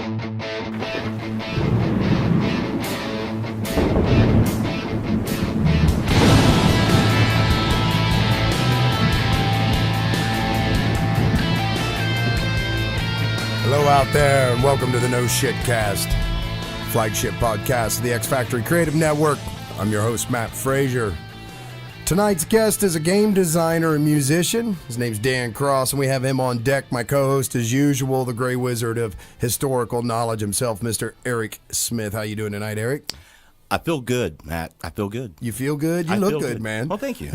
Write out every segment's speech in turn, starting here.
Hello out there, and welcome to the No Shit Cast, flagship podcast of the X Factory Creative Network. I'm your host, Matt Frazier. Tonight's guest is a game designer and musician. His name's Dan Cross, and we have him on deck. My co-host, as usual, the Gray Wizard of historical knowledge himself, Mr. Eric Smith. How you doing tonight, Eric? I feel good, Matt. I feel good. You feel good? You look good, man. Well, thank you.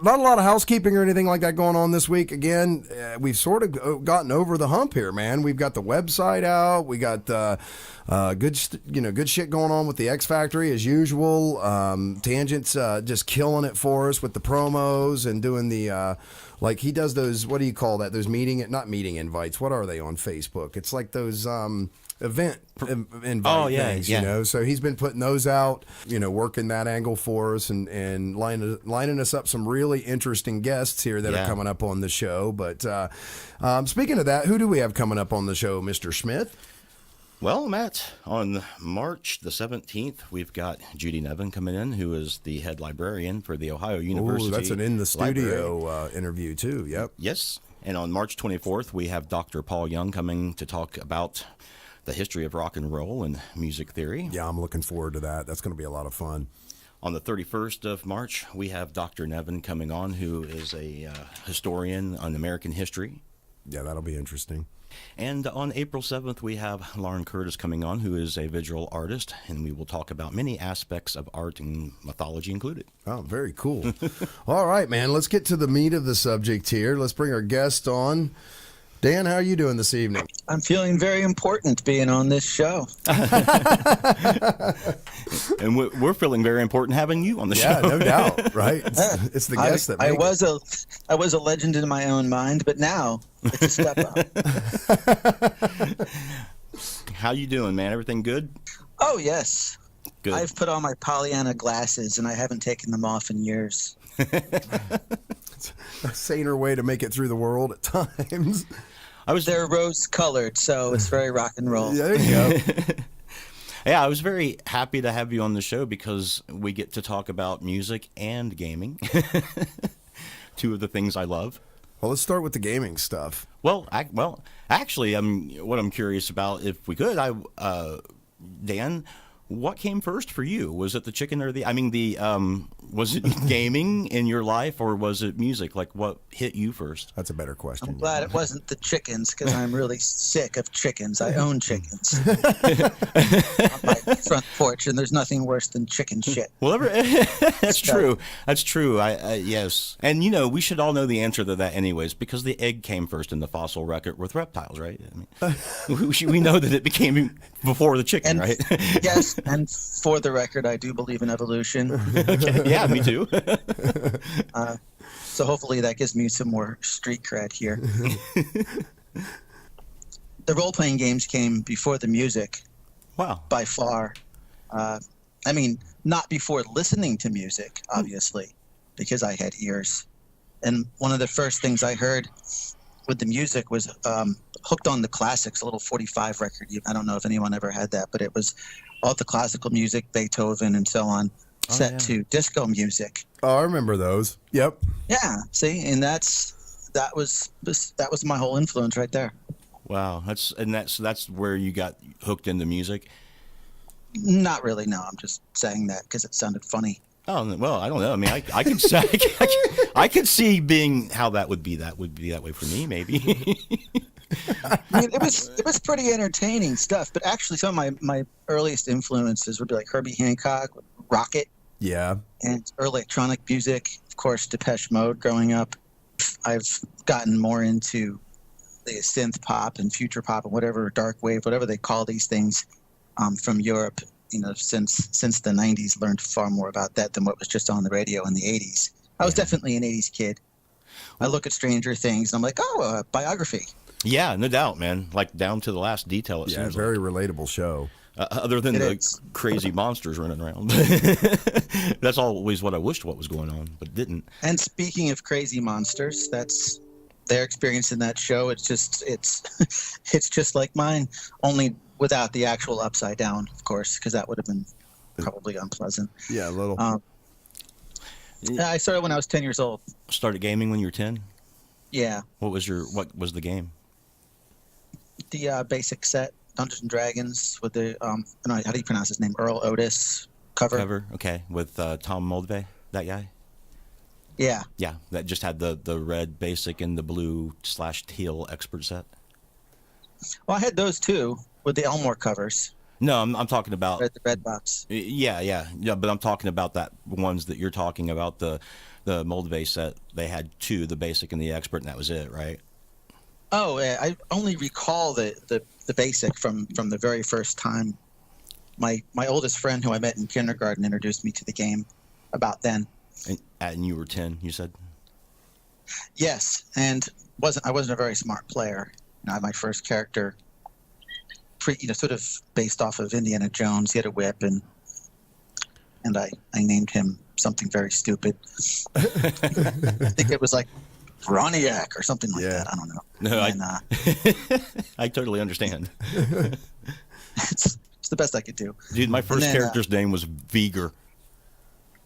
Not a lot of housekeeping or anything like that going on this week. Again, we've sort of gotten over the hump here, man. We've got the website out. We got good shit going on with the X Factory as usual. Tangent's just killing it for us with the promos and doing the like he does those. What do you call that? Those not meeting invites. What are they on Facebook? It's like those event invite things, you know. So he's been putting those out, you know, working that angle for us and lining us up some really interesting guests here that are coming up on the show. But speaking of that, who do we have coming up on the show, Mr. Smith? Well, Matt, on March the 17th, we've got Judy Nevin coming in, who is the head librarian for the Ohio University. Oh, that's an in the studio interview too. Yep. Yes. And on March 24th, we have Dr. Paul Young coming to talk about the history of rock and roll and music theory. Yeah, I'm looking forward to that. That's going to be a lot of fun. On the 31st of March, we have Dr. Nevin coming on, who is a historian on American history. Yeah, that'll be interesting. And on April 7th, we have Lauren Curtis coming on, who is a visual artist, and we will talk about many aspects of art and mythology included. Oh, very cool. All right, man, let's get to the meat of the subject here. Let's bring our guest on. Dan, how are you doing this evening? I'm feeling very important being on this show. And we're feeling very important having you on the show. Yeah, no doubt, right? It's the guest that I was a legend in my own mind, but now it's a step up. How you doing, man? Everything good? Oh, yes. Good. I've put on my Pollyanna glasses, and I haven't taken them off in years. It's a saner way to make it through the world at times. They're rose-colored, so it's very rock and roll. Yeah, there you go. Yeah, I was very happy to have you on the show because we get to talk about music and gaming, two of the things I love. Well, let's start with the gaming stuff. Well, actually, what I'm curious about, if we could, Dan, what came first for you? Was it the chicken or was it gaming in your life, or was it music? Like, what hit you first? That's a better question. I'm glad it wasn't the chickens, because I'm really sick of chickens. I own chickens on my front porch, and there's nothing worse than chicken shit. Well, that's true. That's true. Yes. And, you know, we should all know the answer to that anyways, because the egg came first in the fossil record with reptiles, right? I mean, we know that it became before the chicken, right? Yes, and for the record, I do believe in evolution. Okay. Yeah, me too. So hopefully that gives me some more street cred here. The role-playing games came before the music. Wow. By far. I mean, not before listening to music, obviously, because I had ears. And one of the first things I heard with the music was Hooked on the Classics, a little 45 record. I don't know if anyone ever had that, but it was all the classical music, Beethoven and so on, set to disco music. Oh, I remember those. Yep. Yeah. See, and that was my whole influence right there. Wow. That's where you got hooked into music? Not really. No, I'm just saying that because it sounded funny. Oh, well, I don't know. I mean, I could say, I could see being how that would be. That would be that way for me, maybe. I mean, it was pretty entertaining stuff. But actually, some of my earliest influences would be like Herbie Hancock, Rocket. Yeah. And electronic music, of course, Depeche Mode growing up. I've gotten more into the synth pop and future pop and whatever, dark wave, whatever they call these things, from Europe. You know, since the 90s, learned far more about that than what was just on the radio in the 80s. I was definitely an 80s kid. I look at Stranger Things and I'm like, oh, a biography. Yeah, no doubt, man. Like down to the last detail. It seems very like. Relatable show. Other than crazy monsters running around. That's always what I wished what was going on, but didn't. And speaking of crazy monsters, that's their experience in that show, it's just like mine, only without the actual upside down, of course, because that would have been probably unpleasant. Yeah, a little. I started when I was 10 years old. Started gaming when you were 10? Yeah. What was the game? The basic set, Dungeons and Dragons, with the I don't know, how do you pronounce his name? Earl Otis cover. Okay, with Tom Moldvay, that guy. Yeah. Yeah, that just had the red basic and the blue/teal expert set. Well, I had those too with the Elmore covers. No, I'm talking about The red box. Yeah, but I'm talking about that ones that you're talking about, the Moldvay set. They had two, the basic and the expert, and that was it, right? Oh, yeah, I only recall the basic from the very first time. My oldest friend, who I met in kindergarten, introduced me to the game about then. And you were 10, you said? Yes, and I wasn't a very smart player. My first character, sort of based off of Indiana Jones. He had a whip, and I named him something very stupid. I think it was like Roniak or something like that. I don't know. No, and, I totally understand. It's the best I could do. Dude, my first character's name was Viger.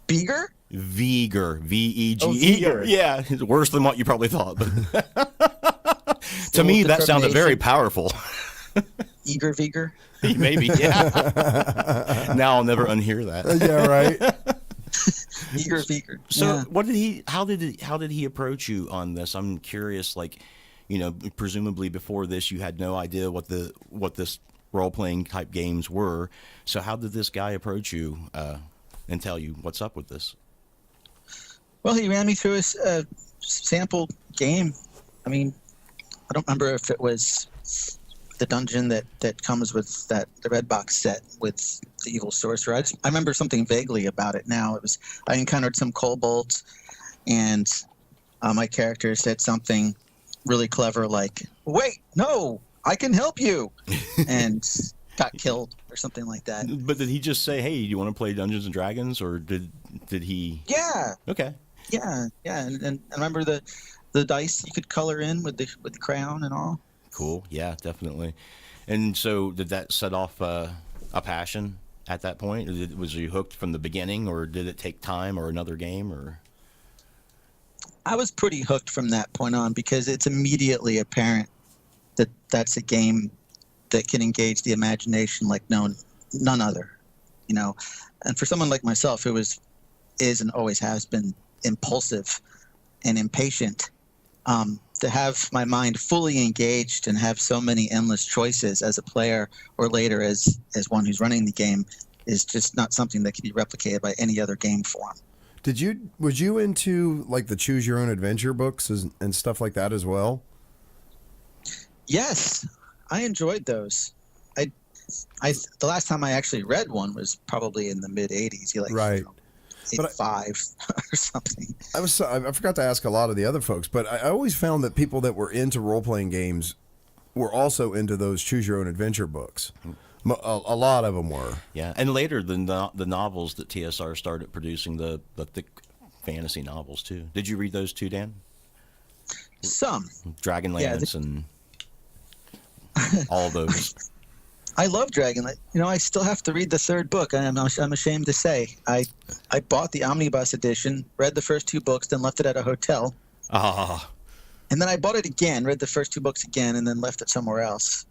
Beager? Viger. V-E-G-E. Oh, Viger. Yeah, it's worse than what you probably thought. But to me, that sounded very powerful. Eager Viger? Maybe, yeah. Now I'll never unhear that. Yeah, right. Eager Viger. So, how did he approach you on this? I'm curious. Like, presumably before this, you had no idea what this role-playing type games were. So, how did this guy approach you and tell you what's up with this? Well, he ran me through a sample game. I mean, I don't remember if it was the dungeon that comes with the red box set with the evil sorcerer. I remember something vaguely about it now. I encountered some kobolds, and my character said something really clever like, "Wait, no, I can help you," and got killed or something like that. But did he just say, "Hey, do you want to play Dungeons and Dragons," or did he? Yeah. Okay. Yeah, and I remember the dice you could color in with the crayon and all. Cool. Yeah, definitely. And so, did that set off a passion at that point? Or was you hooked from the beginning, or did it take time, or another game, or? I was pretty hooked from that point on because it's immediately apparent that that's a game that can engage the imagination like none other, And for someone like myself who is and always has been impulsive and impatient, to have my mind fully engaged and have so many endless choices as a player or later as one who's running the game is just not something that can be replicated by any other game form. Was you into like the choose your own adventure books and stuff like that as well? Yes, I enjoyed those. The last time I actually read one was probably in the mid '80s. Right. 85 or something. I forgot to ask a lot of the other folks, but I always found that people that were into role-playing games were also into those choose-your-own-adventure books. A lot of them were. Yeah, and later the novels that TSR started producing, the thick fantasy novels too. Did you read those too, Dan? Some. Dragonlance and all those. I love Dragonlance. I still have to read the third book. I'm ashamed to say. I bought the omnibus edition, read the first two books, then left it at a hotel. Ah. And then I bought it again, read the first two books again, and then left it somewhere else.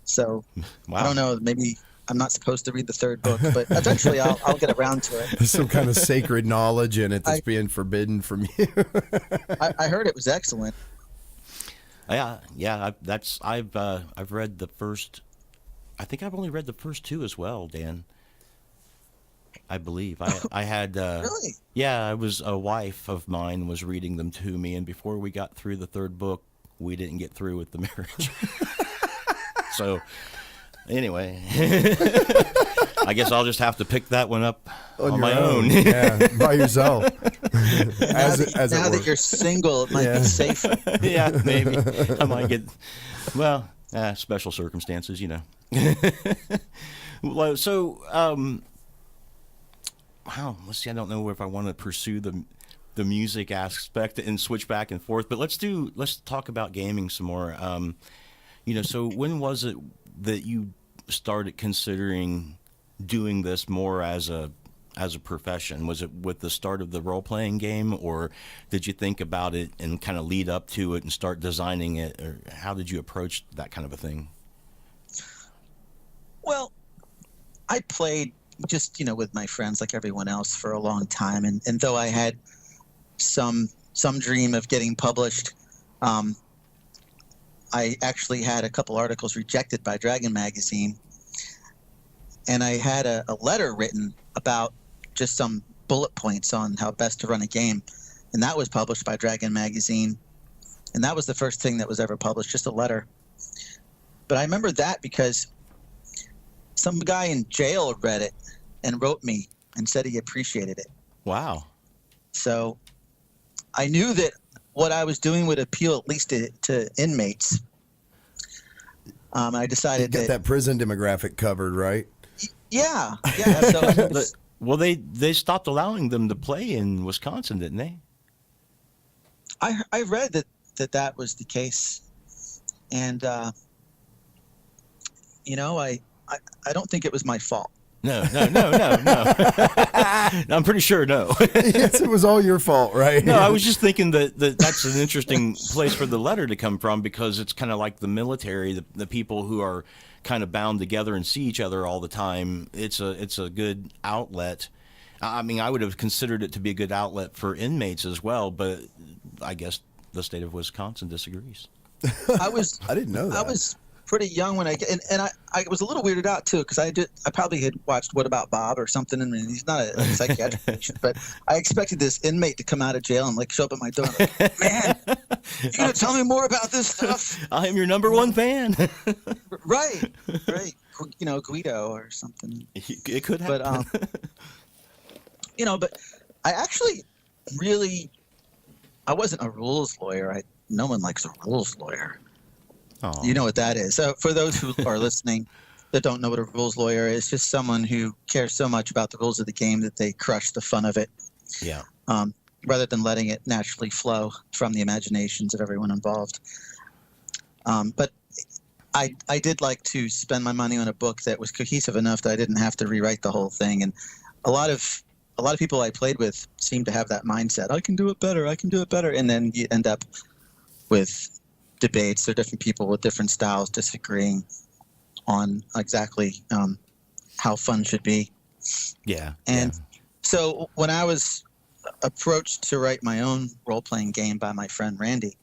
So, wow. I don't know. Maybe I'm not supposed to read the third book, but eventually I'll get around to it. There's some kind of sacred knowledge in it that's being forbidden from you. I heard it was excellent. Yeah. I've read the first. I think I've only read the first two as well, Dan. I believe I had. Really? Yeah, a wife of mine was reading them to me, and before we got through the third book, we didn't get through with the marriage. So, anyway, I guess I'll just have to pick that one up on my own. Yeah, by yourself. Now that you're single, it might be safer. Yeah, maybe I might get. Well, special circumstances, Well, so, wow. Let's see. I don't know if I want to pursue the the music aspect and switch back and forth. But let's talk about gaming some more. So when was it that you started considering doing this more as a profession? Was it with the start of the role-playing game, or did you think about it and kind of lead up to it and start designing it, or how did you approach that kind of a thing? Well, I played just, with my friends like everyone else for a long time. And though I had some dream of getting published, I actually had a couple articles rejected by Dragon Magazine. And I had a letter written about just some bullet points on how best to run a game. And that was published by Dragon Magazine. And that was the first thing that was ever published, just a letter. But I remember that because some guy in jail read it and wrote me and said he appreciated it. Wow. So I knew that what I was doing would appeal at least to inmates. I decided you got that prison demographic covered, right? Yeah. So well, they stopped allowing them to play in Wisconsin, didn't they? I read that was the case, and I don't think it was my fault. No. I'm pretty sure no. Yes, it was all your fault, right? No, I was just thinking that's an interesting place for the letter to come from, because it's kind of like the military, the people who are kind of bound together and see each other all the time. It's a good outlet. I mean, I would have considered it to be a good outlet for inmates as well, but I guess the state of Wisconsin disagrees. I didn't know that. I was pretty young when I was a little weirded out too, because I probably had watched What About Bob or something, and he's not a psychiatric patient, but I expected this inmate to come out of jail and like show up at my door and like, man, you gonna tell me more about this stuff? I am your number one fan. right, Guido or something. It could happen. But I actually I wasn't a rules lawyer. No one likes a rules lawyer. Oh. You know what that is. So for those who are listening that don't know what a rules lawyer is, it's just someone who cares so much about the rules of the game that they crush the fun of it. Yeah. Rather than letting it naturally flow from the imaginations of everyone involved. But I did like to spend my money on a book that was cohesive enough that I didn't have to rewrite the whole thing. And a lot of people I played with seemed to have that mindset. I can do it better. And then you end up with debates. There are different people with different styles disagreeing on exactly how fun should be. Yeah. And so when I was approached to write my own role-playing game by my friend Randy,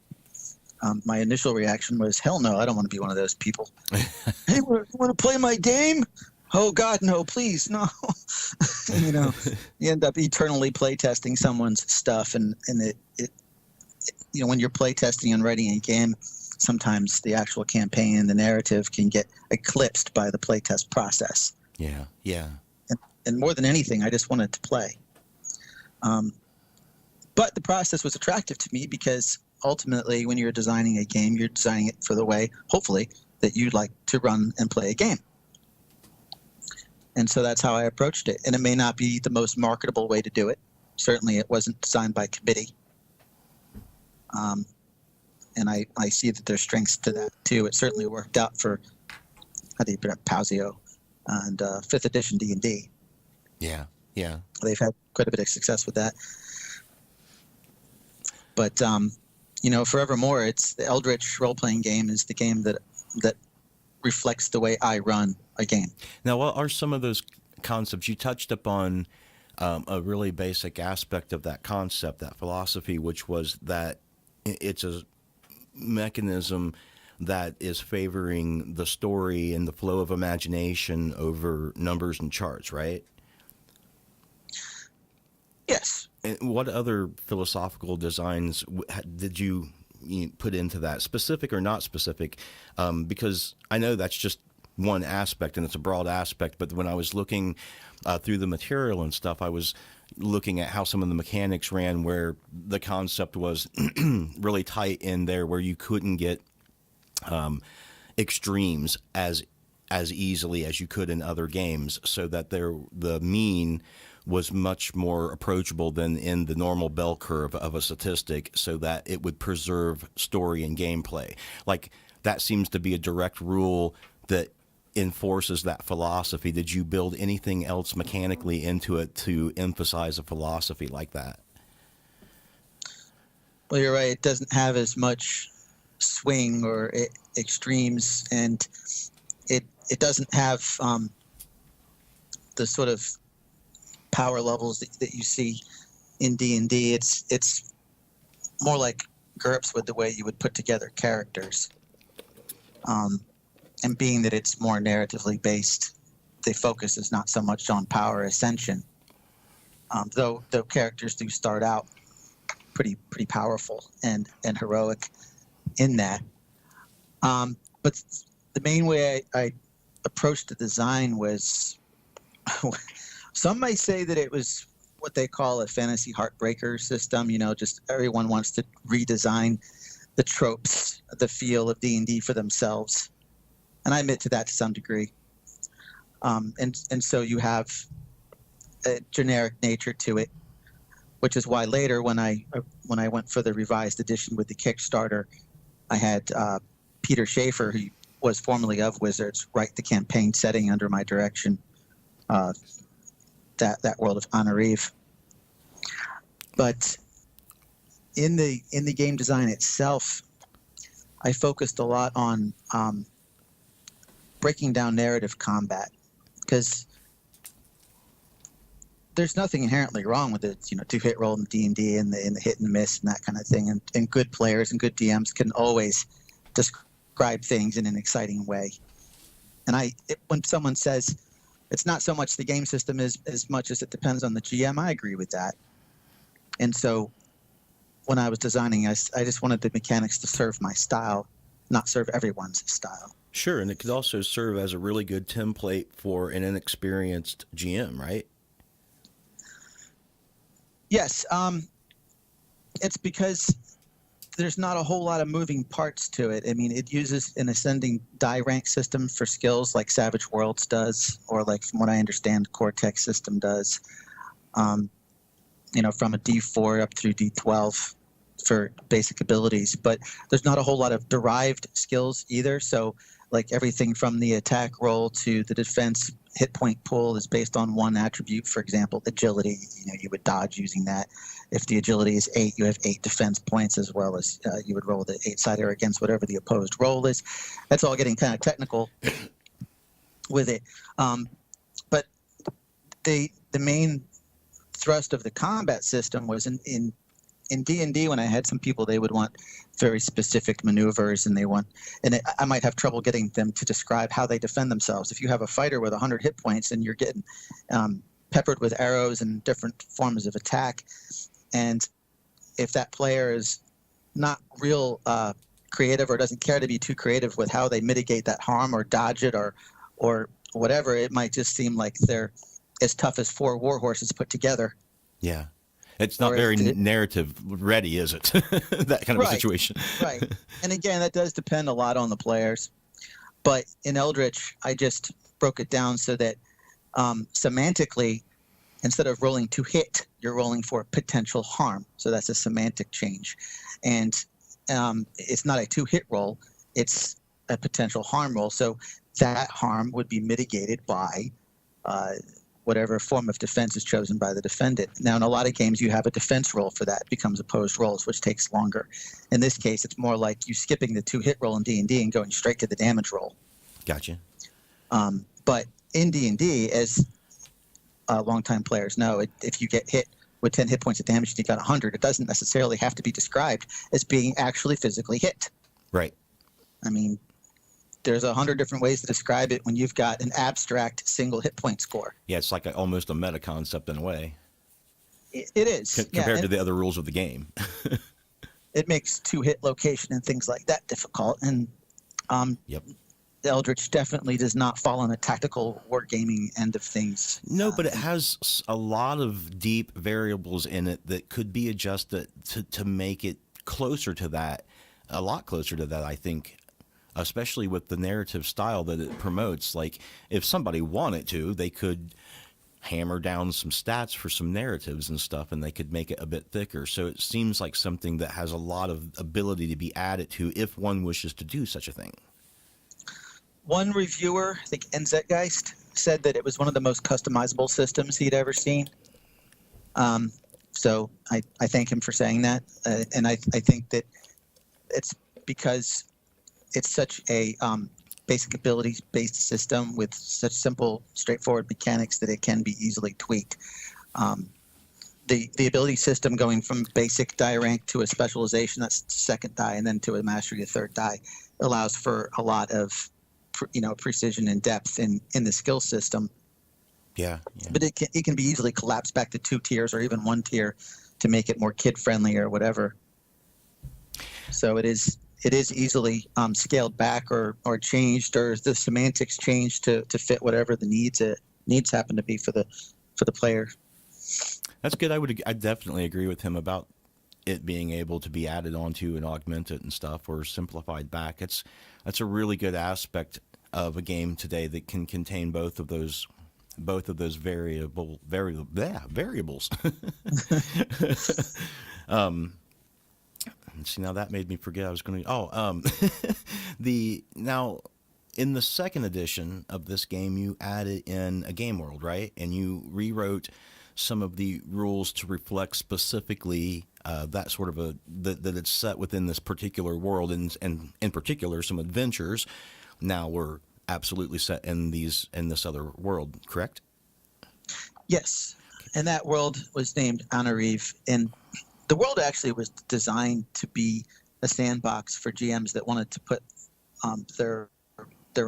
my initial reaction was, hell no, I don't want to be one of those people. Hey, you want to play my game? Oh, God, no, please, no. You end up eternally playtesting someone's stuff, and it when you're playtesting and writing a game, sometimes the actual campaign and the narrative can get eclipsed by the playtest process. Yeah. And more than anything, I just wanted to play. But the process was attractive to me because ultimately, when you're designing a game, you're designing it for the way, hopefully, that you'd like to run and play a game. And so that's how I approached it. And it may not be the most marketable way to do it. Certainly, it wasn't designed by committee. And I see that there's strengths to that, too. It certainly worked out for, Pausio and 5th edition D&D. Yeah. They've had quite a bit of success with that. But, forevermore, it's the Eldritch role-playing game is the game that reflects the way I run a game. Now, what are some of those concepts? You touched upon a really basic aspect of that concept, that philosophy, which was that it's a mechanism that is favoring the story and the flow of imagination over numbers and charts, right? Yes. And what other philosophical designs did you put into that, specific or not specific? Because I know that's just one aspect and it's a broad aspect, but when I was looking through the material and stuff, I was looking at how some of the mechanics ran, where the concept was really tight in there, where you couldn't get extremes as easily as you could in other games, so that the mean was much more approachable than in the normal bell curve of a statistic, so that it would preserve story and gameplay. Like, that seems to be a direct rule that enforces that philosophy. Did you build anything else mechanically into it to emphasize a philosophy like that? Well, you're right. It doesn't have as much swing or extremes, and it doesn't have the sort of power levels that you see in D&D. It's more like GURPS with the way you would put together characters. And being that it's more narratively based, the focus is not so much on power ascension. Though characters do start out pretty powerful and heroic in that. But the main way I approached the design was, some might say that it was what they call a fantasy heartbreaker system. Just everyone wants to redesign the tropes, the feel of D&D for themselves. And I admit to that to some degree. And so you have a generic nature to it, which is why later when I went for the revised edition with the Kickstarter, I had Peter Schaefer, who was formerly of Wizards, write the campaign setting under my direction, that world of Ainerêve. But in the game design itself, I focused a lot on breaking down narrative combat, because there's nothing inherently wrong with it. 2-hit roll in D&D and the hit and miss and that kind of thing. And good players and good DMs can always describe things in an exciting way. And when someone says it's not so much the game system as much as it depends on the GM, I agree with that. And so when I was designing, I just wanted the mechanics to serve my style, not serve everyone's style. Sure, and it could also serve as a really good template for an inexperienced GM, right? Yes. It's because there's not a whole lot of moving parts to it. I mean, it uses an ascending die rank system for skills like Savage Worlds does, or like, from what I understand, Cortex system does. From a D4 up through D12 for basic abilities. But there's not a whole lot of derived skills either. So, like, everything from the attack roll to the defense hit point pool is based on one attribute. For example, agility. You would dodge using that. If the agility is 8, you have 8 defense points, as well as you would roll the 8-sider against whatever the opposed roll is. That's all getting kind of technical with it. But the main thrust of the combat system was in D&D. When I had some people, they would want very specific maneuvers, and I might have trouble getting them to describe how they defend themselves. If you have a fighter with 100 hit points and you're getting peppered with arrows and different forms of attack, and if that player is not real creative, or doesn't care to be too creative with how they mitigate that harm or dodge it or whatever, it might just seem like they're as tough as 4 war horses put together. Yeah. It's not very narrative ready, is it? That kind of a situation. Right. And again, that does depend a lot on the players. But in Eldritch, I just broke it down so that semantically, instead of rolling to hit, you're rolling for potential harm. So that's a semantic change. And it's not a 2-hit roll. It's a potential harm roll. So that harm would be mitigated by whatever form of defense is chosen by the defendant. Now, in a lot of games, you have a defense roll for that. It becomes opposed rolls, which takes longer. In this case, it's more like you skipping the 2-hit roll in D&D and going straight to the damage roll. Gotcha. But in D&D, as longtime players know, if you get hit with 10 hit points of damage and you got 100, it doesn't necessarily have to be described as being actually physically hit. Right. I mean, there's 100 different ways to describe it when you've got an abstract single hit point score. Yeah, it's like almost a meta concept in a way. It is. Compared to the other rules of the game. It makes 2-hit location and things like that difficult. And Yep. Eldritch definitely does not fall on the tactical wargaming end of things. No, but it has a lot of deep variables in it that could be adjusted to make it closer to that, a lot closer to that, I think. Especially with the narrative style that it promotes. Like, if somebody wanted to, they could hammer down some stats for some narratives and stuff, and they could make it a bit thicker. So it seems like something that has a lot of ability to be added to if one wishes to do such a thing. One reviewer, I think Enzetgeist, said that it was one of the most customizable systems he'd ever seen. So I thank him for saying that. And I think that it's because it's such a basic abilities-based system with such simple, straightforward mechanics that it can be easily tweaked. The ability system going from basic die rank to a specialization, that's second die, and then to a mastery of third die, allows for a lot of precision and depth in the skill system. Yeah. But it can be easily collapsed back to 2 tiers or even 1 tier to make it more kid-friendly or whatever. So it is easily scaled back or changed, or the semantics changed to fit whatever the needs happen to be for the player. That's good. I definitely agree with him about it being able to be added onto and augmented and stuff, or simplified back. That's a really good aspect of a game today that can contain both of those variables. See, now that made me forget I was going to. Now in the second edition of this game, you added in a game world, right? And you rewrote some of the rules to reflect specifically that sort of that it's set within this particular world, and in particular some adventures now were absolutely set in this other world, correct? Yes, and that world was named Ainerêve, and the world actually was designed to be a sandbox for GMs that wanted to put their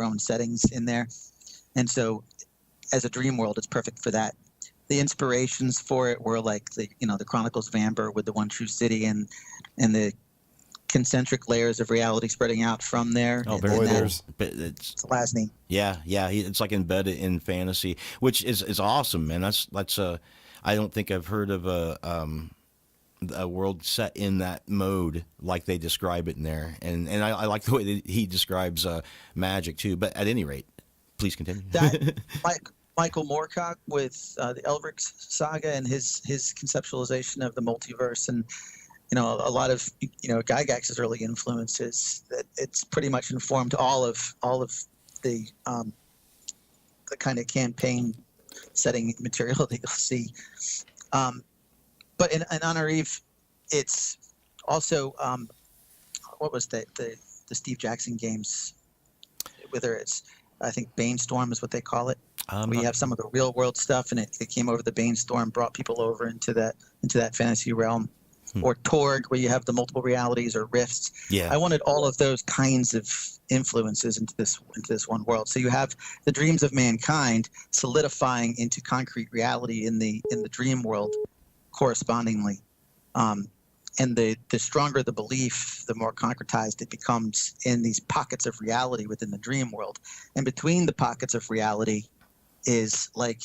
own settings in there, and so as a dream world, it's perfect for that. The inspirations for it were like the Chronicles of Amber with the one true city and the concentric layers of reality spreading out from there. Oh, very cool. It's Lasny. Yeah, it's like embedded in fantasy, which is awesome, man. That's I don't think I've heard of a world set in that mode like they describe it in there, and I like the way that he describes magic too. But at any rate, please continue. Michael Moorcock with the Eldritch saga and his conceptualization of the multiverse, and a lot of Gygax's early influences. That it's pretty much informed all of the kind of campaign setting material that you'll see. But in Ainerêve, it's also what was the Steve Jackson games? Whether it's, I think Banestorm is what they call it. We have some of the real world stuff, and it came over the Banestorm, brought people over into that fantasy realm. Or Torg, where you have the multiple realities, or rifts. Yeah. I wanted all of those kinds of influences into this one world. So you have the dreams of mankind solidifying into concrete reality in the dream world, correspondingly. And the stronger the belief, the more concretized it becomes in these pockets of reality within the dream world. And between the pockets of reality is like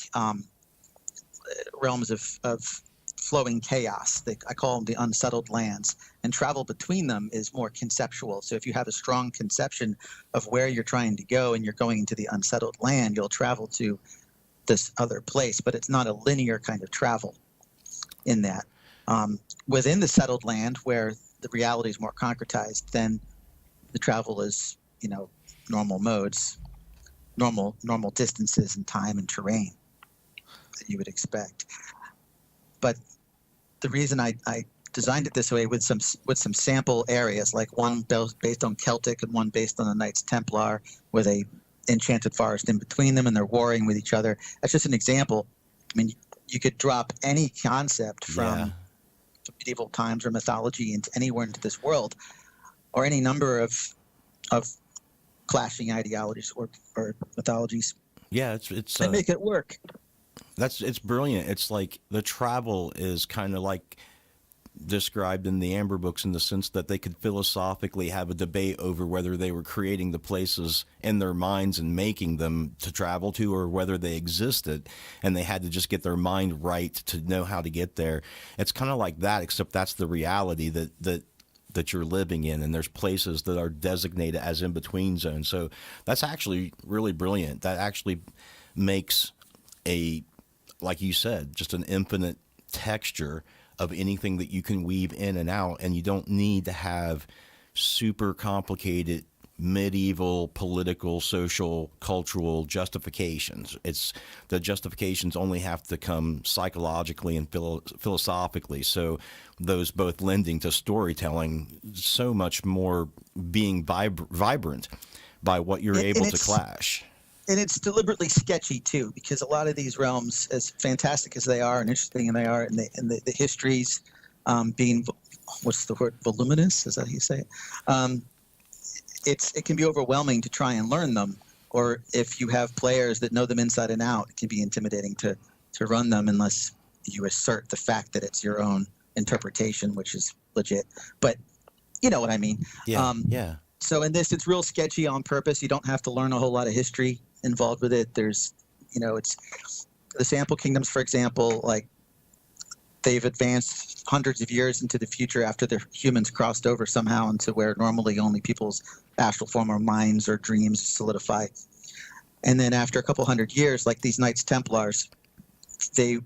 realms of flowing chaos. I call them the unsettled lands. And travel between them is more conceptual. So if you have a strong conception of where you're trying to go and you're going into the unsettled land, you'll travel to this other place. But it's not a linear kind of travel in that. Within the settled land, where the reality is more concretized, then the travel is, normal modes, normal distances and time and terrain that you would expect. But the reason I designed it this way with some sample areas, like one based on Celtic and one based on the Knights Templar, with a enchanted forest in between them, and they're warring with each other. That's just an example. I mean, you could drop any concept from medieval times or mythology into anywhere into this world, or any number of clashing ideologies or mythologies. Yeah, it's and make it work. It's brilliant. It's like the travel is kind of like described in the Amber books, in the sense that they could philosophically have a debate over whether they were creating the places in their minds and making them to travel to, or whether they existed and they had to just get their mind right to know how to get there. It's kind of like that, except that's the reality that you're living in, and there's places that are designated as in-between zones. So that's actually really brilliant. That actually makes a like you said, just an infinite texture of anything that you can weave in and out, and you don't need to have super complicated medieval political, social, cultural justifications. It's the justifications only have to come psychologically and philosophically. So those both lending to storytelling so much more being vibrant by what you're able to clash. And it's deliberately sketchy too, because a lot of these realms, as fantastic as they are and interesting and they are, and the histories being, what's the word, voluminous? Is that how you say it? It can be overwhelming to try and learn them, or if you have players that know them inside and out, it can be intimidating to run them unless you assert the fact that it's your own interpretation, which is legit. But you know what I mean. Yeah. Yeah. So in this, it's real sketchy on purpose. You don't have to learn a whole lot of history involved with it. There's, it's the sample kingdoms, for example, like they've advanced hundreds of years into the future after the humans crossed over somehow into where normally only people's astral form or minds or dreams solidify. And then after a couple hundred years, like these Knights Templars, they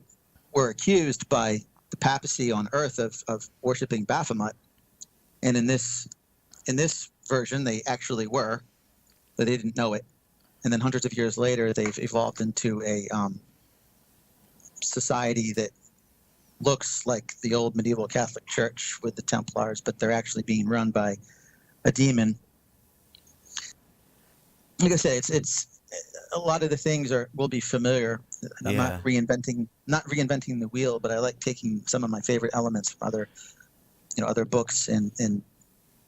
were accused by the papacy on Earth of worshiping Baphomet. And in this version, they actually were, but they didn't know it. And then hundreds of years later, they've evolved into a society that looks like the old medieval Catholic Church with the Templars, but they're actually being run by a demon. Like I said, it's a lot of the things will be familiar. I'm not reinventing the wheel, but I like taking some of my favorite elements from other books and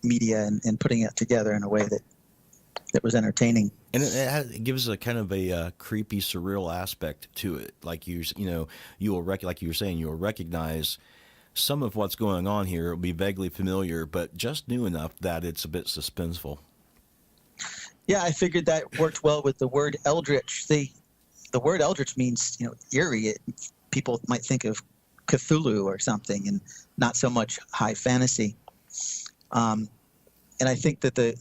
media and putting it together in a way that was entertaining. And it gives a kind of a creepy, surreal aspect to it. Like like you were saying, you'll recognize some of what's going on here. It'll be vaguely familiar, but just new enough that it's a bit suspenseful. Yeah, I figured that worked well with the word Eldritch. The word Eldritch means eerie. People might think of Cthulhu or something, and not so much high fantasy. And I think that the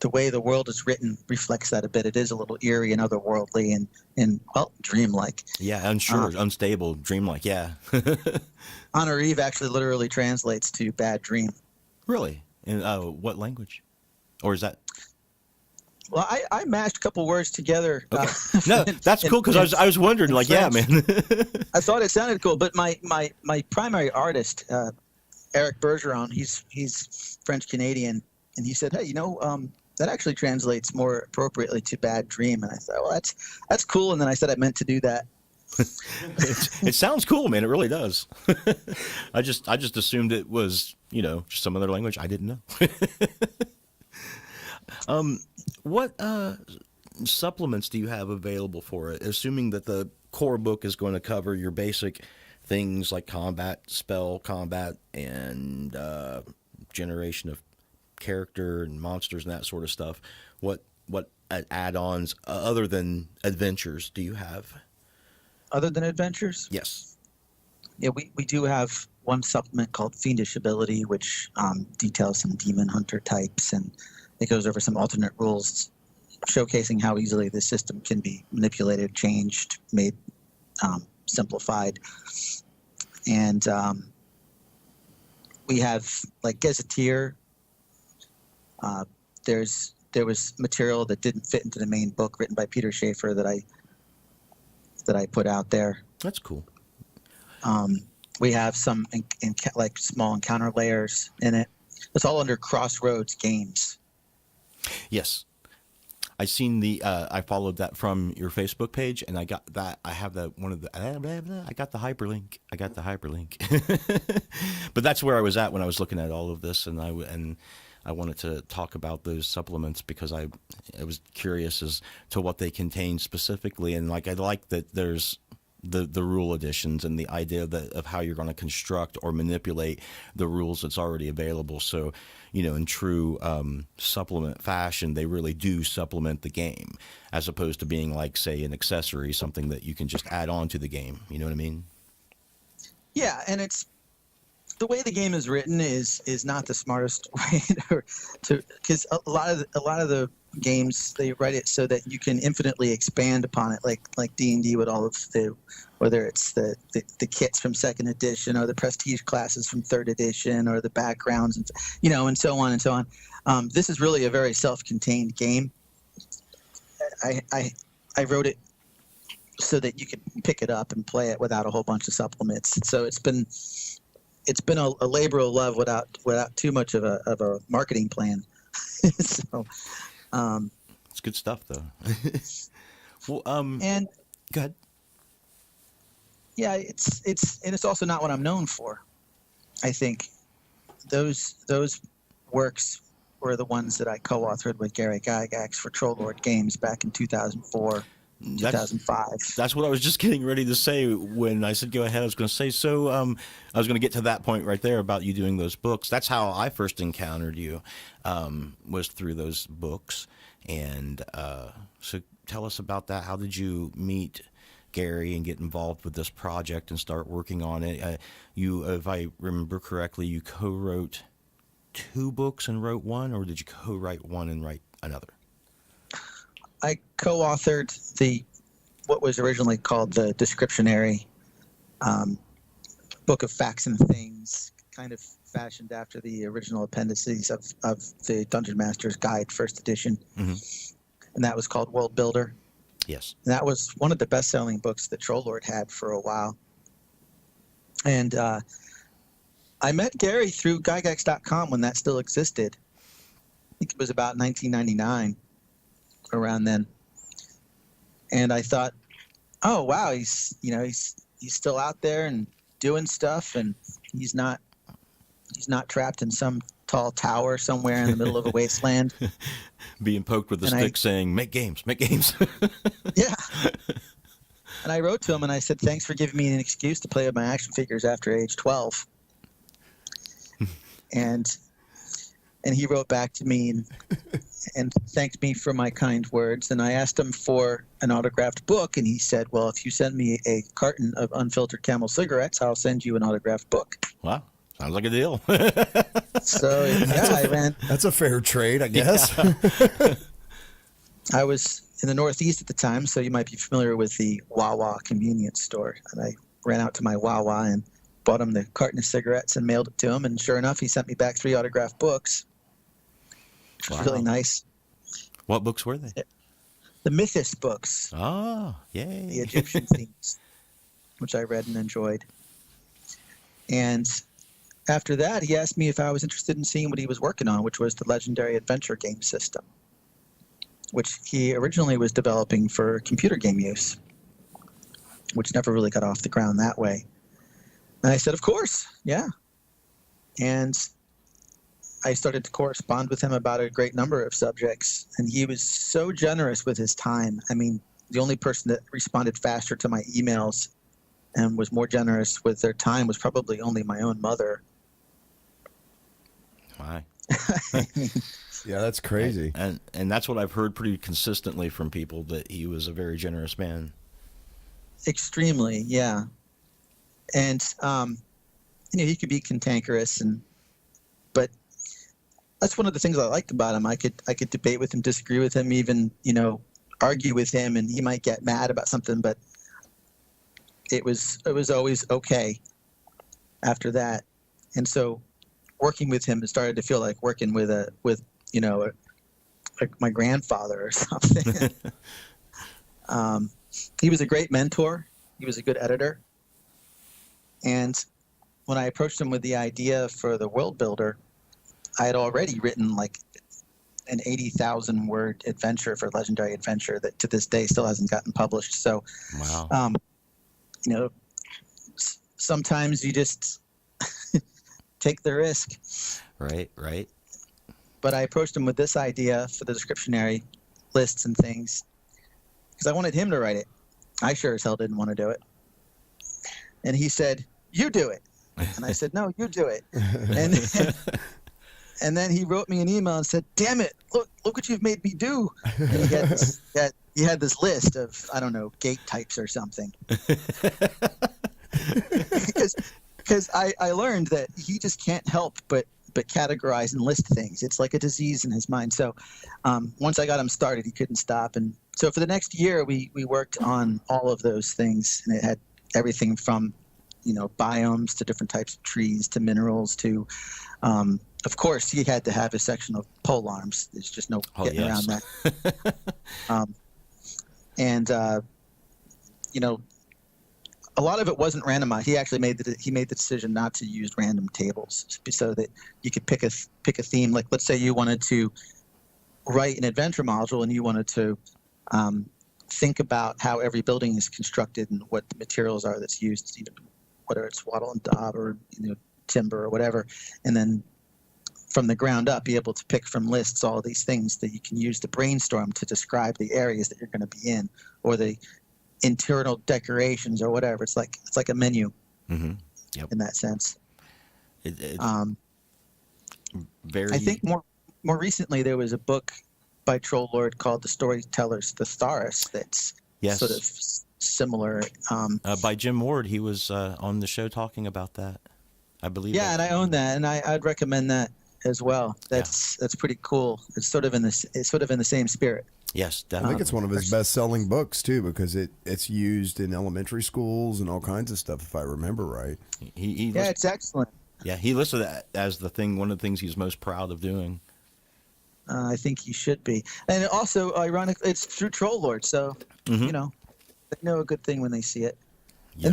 way the world is written reflects that a bit. It is a little eerie and otherworldly and dreamlike. Yeah, unsure, unstable, dreamlike, yeah. Ainerêve actually literally translates to bad dream. Really? In what language? Or is that... Well, I mashed a couple words together. Okay. No, that's cool, because I was wondering, like, French. Yeah, man. I thought it sounded cool, but my primary artist, Eric Bergeron, he's French-Canadian, and he said, hey, that actually translates more appropriately to bad dream. And I thought, well, that's cool. And then I said I meant to do that. It sounds cool, man. It really does. I just assumed it was, just some other language. I didn't know. What supplements do you have available for it? Assuming that the core book is going to cover your basic things like combat, spell combat, and generation of character and monsters and that sort of stuff. What add-ons other than adventures do you have? Other than adventures? Yes. Yeah, we do have one supplement called Fiendish Ability, which details some demon hunter types, and it goes over some alternate rules, showcasing how easily the system can be manipulated, changed, made simplified. And we have like Gazetteer. There was material that didn't fit into the main book written by Peter Schaefer that I put out there. That's cool. We have some like small encounter layers in it. It's all under Crossroads Games. Yes. I seen I followed that from your Facebook page, and I got that. I have that I got the hyperlink. But that's where I was at when I was looking at all of this, and I wanted to talk about those supplements because I was curious as to what they contain specifically, and I like that there's the rule additions and the idea of how you're going to construct or manipulate the rules that's already available. So, in true supplement fashion, they really do supplement the game, as opposed to being like, say, an accessory, something that you can just add on to the game. You know what I mean? Yeah, and it's the way the game is written is not the smartest way to because a lot of the games. They write it so that you can infinitely expand upon it, like D&D would all of the, whether it's the kits from second edition or the prestige classes from third edition or the backgrounds, and and so on and so on. This is really a very self-contained game. I wrote it so that you could pick it up and play it without a whole bunch of supplements. So it's been a labor of love without too much of a marketing plan. So, it's good stuff, though. Well, and go ahead. Yeah, it's also not what I'm known for. I think those works were the ones that I co-authored with Gary Gygax for Troll Lord Games back in 2004, 2005. That's what I was just getting ready to say when I said go ahead. I was going to say, so I was going to get to that point right there about you doing those books. That's how I first encountered you, was through those books. And so tell us about that. How did you meet Gary and get involved with this project and start working on it? You, if I remember correctly, you co-wrote 2 books and wrote one, or did you co-write one and write another? I co-authored what was originally called the Descriptionary book of facts and things, kind of fashioned after the original appendices of the Dungeon Master's Guide, first edition. Mm-hmm. And that was called World Builder. Yes. And that was one of the best-selling books that Troll Lord had for a while. And I met Gary through Gygax.com when that still existed. I think it was about 1999, around then. And I thought, oh wow, he's still out there and doing stuff, and he's not trapped in some tall tower somewhere in the middle of a wasteland, being poked with a stick, saying, "Make games, make games." Yeah. And I wrote to him and I said, "Thanks for giving me an excuse to play with my action figures after age 12." And he wrote back to me and thanked me for my kind words. And I asked him for an autographed book, and he said, "Well, if you send me a carton of unfiltered Camel cigarettes, I'll send you an autographed book." Wow, sounds like a deal. So yeah, I ran. That's a fair trade, I guess. Yeah. I was in the Northeast at the time, so you might be familiar with the Wawa convenience store. And I ran out to my Wawa and bought him the carton of cigarettes and mailed it to him. And sure enough, he sent me back 3 autographed books. Which was really nice. What books were they? The Mythos books. Oh, yay. The Egyptian themes, which I read and enjoyed. And after that, he asked me if I was interested in seeing what he was working on, which was the legendary adventure game system, which he originally was developing for computer game use, which never really got off the ground that way. And I said, of course, yeah. And I started to correspond with him about a great number of subjects, and he was so generous with his time. I mean, the only person that responded faster to my emails and was more generous with their time was probably only my own mother. Why? Yeah, that's crazy. And that's what I've heard pretty consistently from people, that he was a very generous man. Extremely, yeah. And he could be cantankerous, but that's one of the things I liked about him. I could debate with him, disagree with him, even argue with him, and he might get mad about something, but it was always okay after that. And so working with him, it started to feel like working with my grandfather or something. He was a great mentor. He was a good editor. And when I approached him with the idea for the World Builder, I had already written like an 80,000 word adventure for Legendary Adventure that to this day still hasn't gotten published. So, wow. Sometimes you just take the risk. Right. But I approached him with this idea for the Descriptionary lists and things because I wanted him to write it. I sure as hell didn't want to do it. And he said, "You do it." And I said, "No, you do it." And then he wrote me an email and said, "Damn it, look what you've made me do." And he had this list of, I don't know, gate types or something. Because I learned that he just can't help but but categorize and list things. It's like a disease in his mind. So once I got him started, he couldn't stop. And so for the next year, we worked on all of those things, and it had everything from, biomes to different types of trees to minerals to, of course, he had to have a section of pole arms. There's just no getting around that. A lot of it wasn't randomized. He actually made the decision not to use random tables so that you could pick a theme. Like, let's say you wanted to write an adventure module and you wanted to think about how every building is constructed and what the materials are that's used, whether it's wattle and daub or timber or whatever, and then from the ground up be able to pick from lists all of these things that you can use to brainstorm to describe the areas that you're going to be in, or the internal decorations or whatever. It's like a menu. Mm-hmm. Yep. In that sense. Very. I think more recently there was a book by Troll Lord called The Storyteller's Thesaurus that's sort of similar. By Jim Ward, he was on the show talking about that, I believe. Yeah, and I own that, and I'd recommend that as well. That's pretty cool. It's sort of in the same spirit. Yes, definitely. I think it's one of his best-selling books too, because it's used in elementary schools and all kinds of stuff, if I remember right. It's excellent. Yeah, he listed that as one of the things he's most proud of doing. I think he should be, and also, ironically, it's through Troll Lord, so they know a good thing when they see it. Yeah,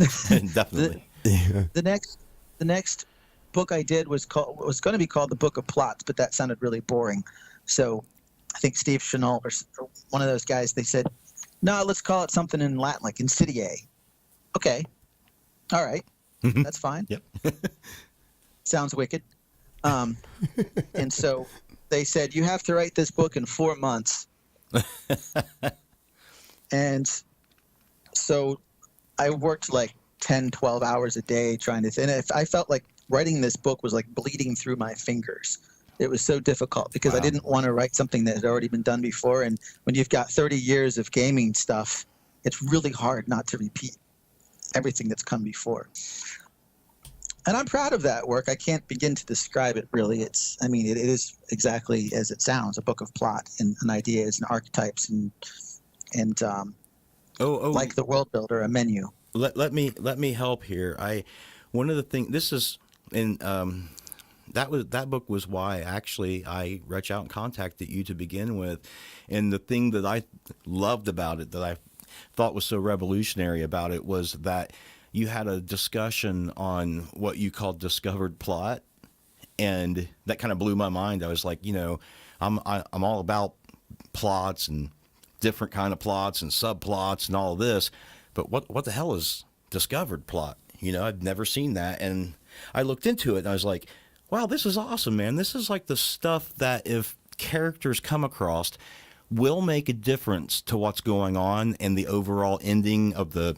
definitely. The next book I did was going to be called The Book of Plots, but that sounded really boring, so I think Steve Chenault or one of those guys, they said, no, let's call it something in Latin, like Insidiae. Okay. All right. That's fine. Yep. Sounds wicked. And so they said, you have to write this book in 4 months. And so I worked like 10, 12 hours a day trying to, and I felt like writing this book was like bleeding through my fingers. It was so difficult because I didn't want to write something that had already been done before. And when you've got 30 years of gaming stuff, it's really hard not to repeat everything that's come before. And I'm proud of that work. I can't begin to describe it really. It is exactly as it sounds, a book of plot and ideas and archetypes and like the world builder, a menu. Let me help here. One of the things, this is in that book was why actually I reached out and contacted you to begin with. And the thing that I loved about it, that I thought was so revolutionary about it, was that you had a discussion on what you called discovered plot. And that kind of blew my mind. I was like, I'm all about plots and different kind of plots and subplots and all of this. But what the hell is discovered plot? I'd never seen that. And I looked into it and I was like, wow, this is awesome, man. This is like the stuff that if characters come across will make a difference to what's going on and the overall ending of the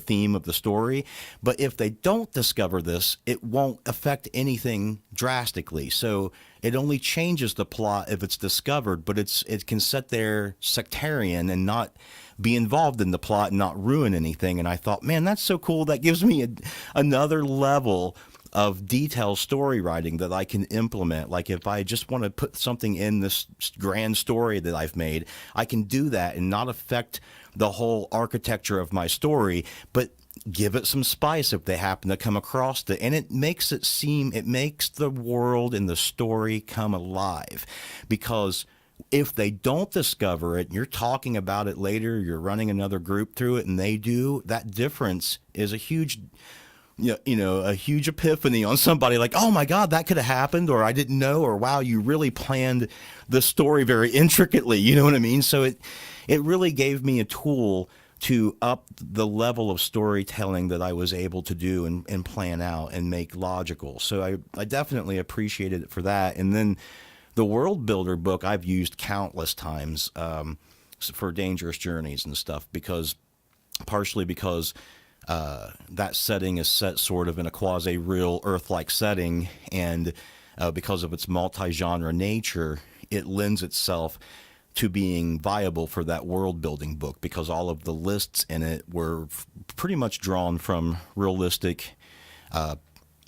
theme of the story. But if they don't discover this, it won't affect anything drastically. So it only changes the plot if it's discovered, but it can sit there sectarian and not be involved in the plot and not ruin anything. And I thought, man, that's so cool. That gives me another level of detailed story writing that I can implement. Like if I just want to put something in this grand story that I've made, I can do that and not affect the whole architecture of my story, but give it some spice if they happen to come across it. And it makes the world and the story come alive. Because if they don't discover it, you're talking about it later, you're running another group through it, and they do, that difference is a huge epiphany on somebody, like, oh my God, that could have happened, or I didn't know, or wow, you really planned the story very intricately. You know what I mean? So it really gave me a tool to up the level of storytelling that I was able to do and plan out and make logical. So I definitely appreciated it for that. And then the World Builder book I've used countless times for Dangerous Journeys and stuff, partially because that setting is set sort of in a quasi-real Earth-like setting, and because of its multi-genre nature, it lends itself to being viable for that world-building book, because all of the lists in it were pretty much drawn from realistic,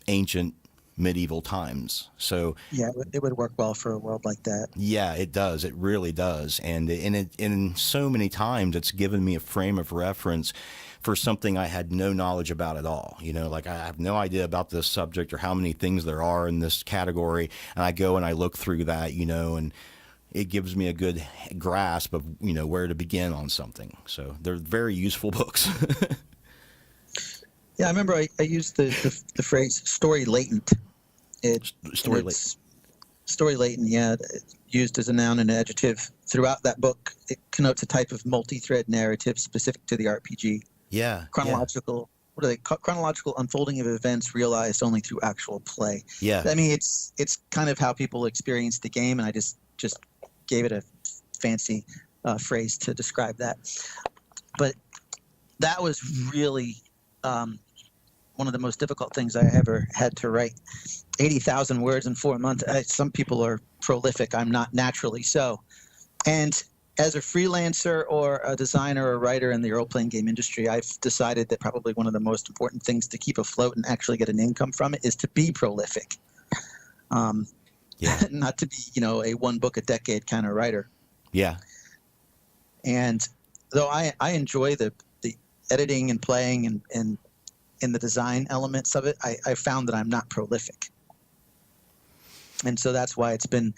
ancient medieval times. So Yeah, it would work well for a world like that. yeah, it does. It really does. And in so many times, it's given me a frame of reference for something I had no knowledge about at all. You know, like I have no idea about this subject or how many things there are in this category. And I go and I look through that, you know, and it gives me a good grasp of, you know, where to begin on something. So they're very useful books. Yeah, I remember I used the phrase story latent. Story latent. Story latent, yeah, used as a noun and an adjective throughout that book. It connotes a type of multi-thread narrative specific to the RPG. Yeah. Chronological, what are they? Chronological unfolding of events realized only through actual play. Yeah. I mean, it's kind of how people experience the game, and I just gave it a fancy phrase to describe that. But that was really one of the most difficult things I ever had to write. 80,000 words in 4 months. Some people are prolific. I'm not naturally so. And as a freelancer or a designer or writer in the role-playing game industry, I've decided that probably one of the most important things to keep afloat and actually get an income from it is to be prolific. Not to be, you know, a one book a decade kind of writer. Yeah. And though I enjoy the editing and playing and in the design elements of it, I found that I'm not prolific. And so that's why it's been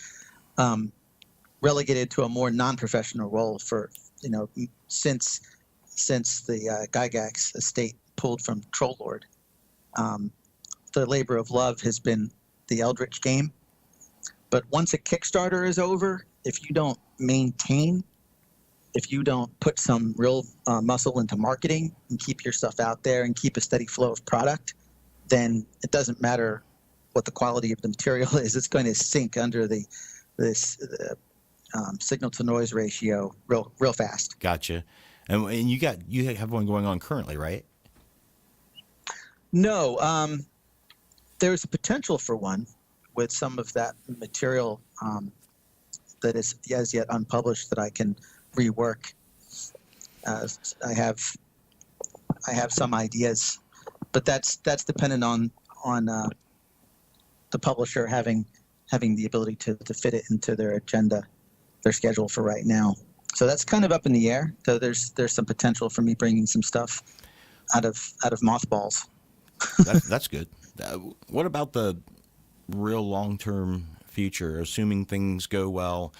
relegated to a more non-professional role for, you know, since the Gygax estate pulled from Troll Lord. The labor of love has been the Eldritch game. But once a Kickstarter is over, if you don't maintain, if you don't put some real muscle into marketing and keep your stuff out there and keep a steady flow of product, then it doesn't matter what the quality of the material is. It's going to sink under this signal to noise ratio real fast. Gotcha. And you have one going on currently, right? No, there's a potential for one with some of that material that is as yet unpublished that I can rework. I have some ideas, but that's dependent on the publisher having the ability to fit it into their agenda, their schedule for right now. So that's kind of up in the air. So there's some potential for me bringing some stuff out of mothballs. That's good. What about the real long-term future, assuming things go well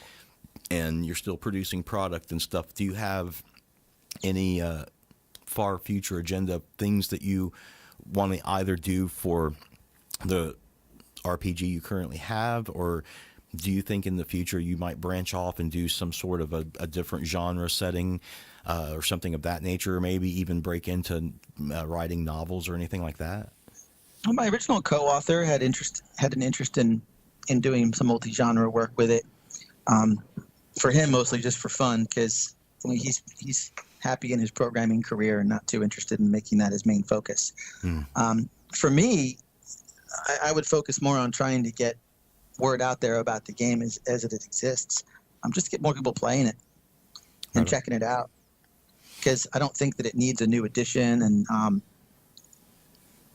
and you're still producing product and stuff? Do you have any far future agenda, things that you want to either do for the RPG you currently have, or do you think in the future you might branch off and do some sort of a different genre setting or something of that nature, or maybe even break into writing novels or anything like that? Well, my original co-author had an interest in doing some multi-genre work with it. For him, mostly just for fun, because I mean, he's happy in his programming career and not too interested in making that his main focus. For me, I would focus more on trying to get word out there about the game as it exists. Just to get more people playing it and checking it out, because I don't think that it needs a new edition, and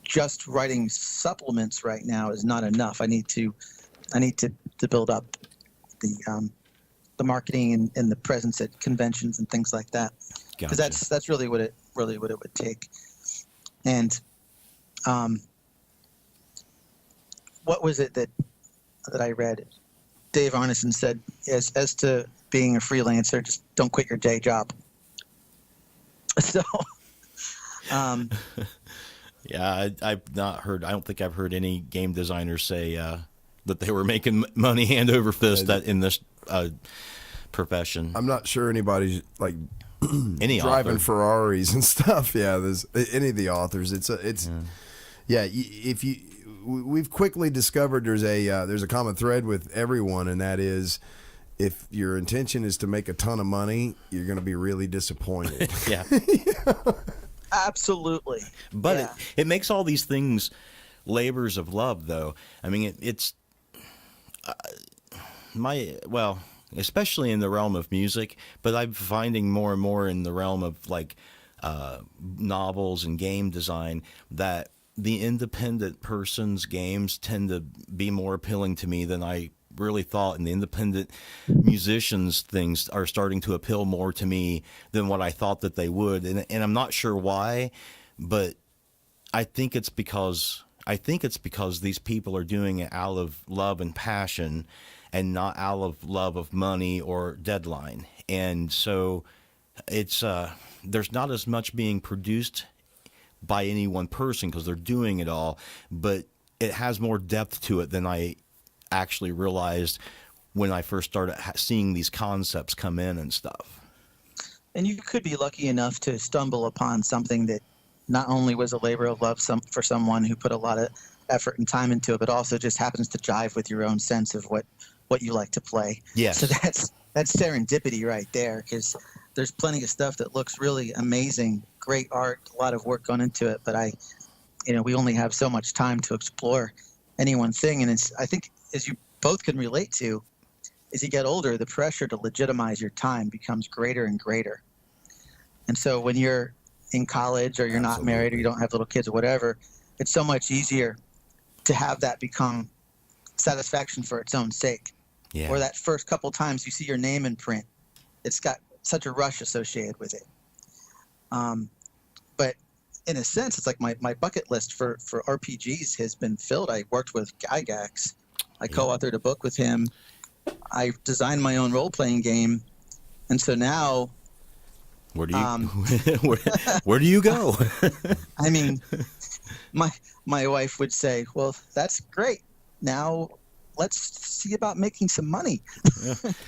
just writing supplements right now is not enough. I need to build up the marketing and the presence at conventions and things like that, because that's really what it would take. And what was it that I read? Dave Arneson said, as to being a freelancer, just don't quit your day job. So, yeah, I've not heard. I don't think I've heard any game designers say that they were making money hand over fist in this profession. I'm not sure anybody's like any driving author. Ferraris and stuff. Yeah, there's any of the authors. If you. We've quickly discovered there's a common thread with everyone, and that is, if your intention is to make a ton of money, you're going to be really disappointed. Yeah. Absolutely. But yeah. It makes all these things labors of love, though. I mean, it's especially in the realm of music, but I'm finding more and more in the realm of like novels and game design that the independent person's games tend to be more appealing to me than I really thought, and the independent musicians things are starting to appeal more to me than what I thought that they would, and I'm not sure why, but I think it's because these people are doing it out of love and passion and not out of love of money or deadline. And so it's there's not as much being produced by any one person because they're doing it all, but it has more depth to it than I actually realized when I first started seeing these concepts come in and stuff. And you could be lucky enough to stumble upon something that not only was a labor of love for someone who put a lot of effort and time into it, but also just happens to jive with your own sense of what you like to play. Yes. So that's serendipity right there, because there's plenty of stuff that looks really amazing, great art, a lot of work gone into it, but we only have so much time to explore any one thing. And I think, as you both can relate to, as you get older, the pressure to legitimize your time becomes greater and greater. And so when you're in college or you're not married or you don't have little kids or whatever, it's so much easier to have that become satisfaction for its own sake. Yeah. Or that first couple times you see your name in print, it's got such a rush associated with it. But in a sense, it's like my bucket list for RPGs has been filled. I worked with Gygax. I co-authored a book with him. I designed my own role-playing game. And so now... Where do you where do you go? I mean, my wife would say, "Well, that's great. Now let's see about making some money."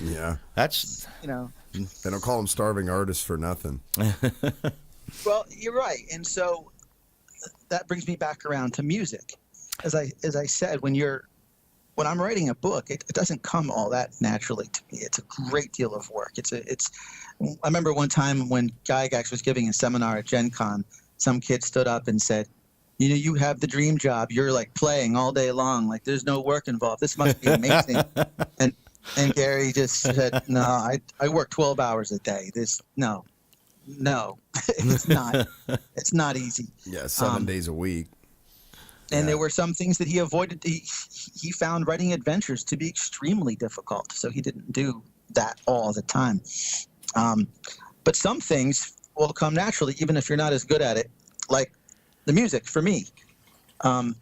Yeah. That's They don't call them starving artists for nothing. Well, you're right, and so that brings me back around to music. As I said, when I'm writing a book, it doesn't come all that naturally to me. It's a great deal of work. I remember one time when Gygax was giving a seminar at Gen Con, some kid stood up and said, you have the dream job. You're like playing all day long. Like there's no work involved. This must be amazing. and Gary just said, no, I work 12 hours a day. No, it's not. It's not easy. Yeah, 7 days a week. And there were some things that he avoided. He found writing adventures to be extremely difficult, so he didn't do that all the time. But some things will come naturally, even if you're not as good at it, like the music for me. And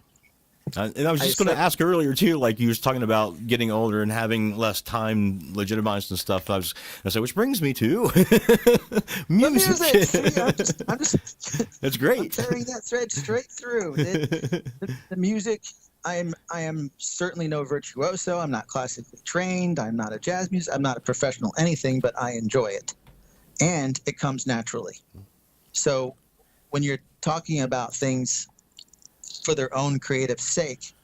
I was just going to ask earlier, too, like you were talking about getting older and having less time legitimized and stuff. I was going to say, which brings me to music. See, I'm just That's great. I'm carrying that thread straight through. The music, I am certainly no virtuoso. I'm not classically trained. I'm not a jazz musician. I'm not a professional anything, but I enjoy it. And it comes naturally. So when you're talking about things for their own creative sake,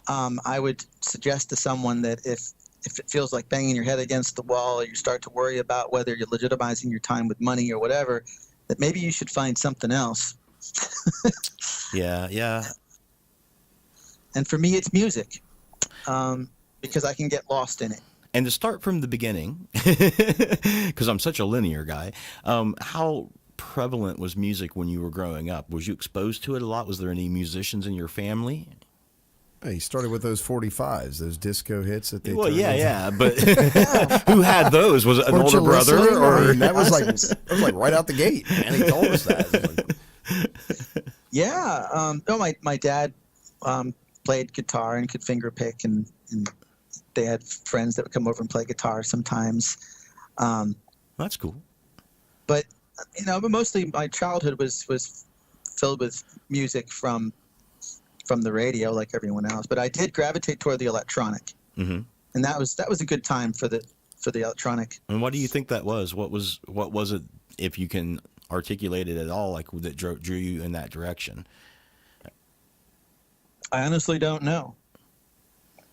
I would suggest to someone that if it feels like banging your head against the wall, or you start to worry about whether you're legitimizing your time with money or whatever, that maybe you should find something else. Yeah. And for me, it's music, because I can get lost in it. And to start from the beginning, because I'm such a linear guy, how prevalent was music when you were growing up? Was you exposed to it a lot? Was there any musicians in your family? He started with those 45s, those disco hits that they. Well, turned yeah, but who had those? Was it an older brother, or that was like right out the gate? And he told us that. Yeah. My dad played guitar and could finger pick, and they had friends that would come over and play guitar sometimes. That's cool. But but mostly my childhood was filled with music from the radio, like everyone else. But I did gravitate toward the electronic, and that was a good time for the electronic. And what do you think that was? What was it, if you can articulate it at all, like that drew you in that direction? I honestly don't know.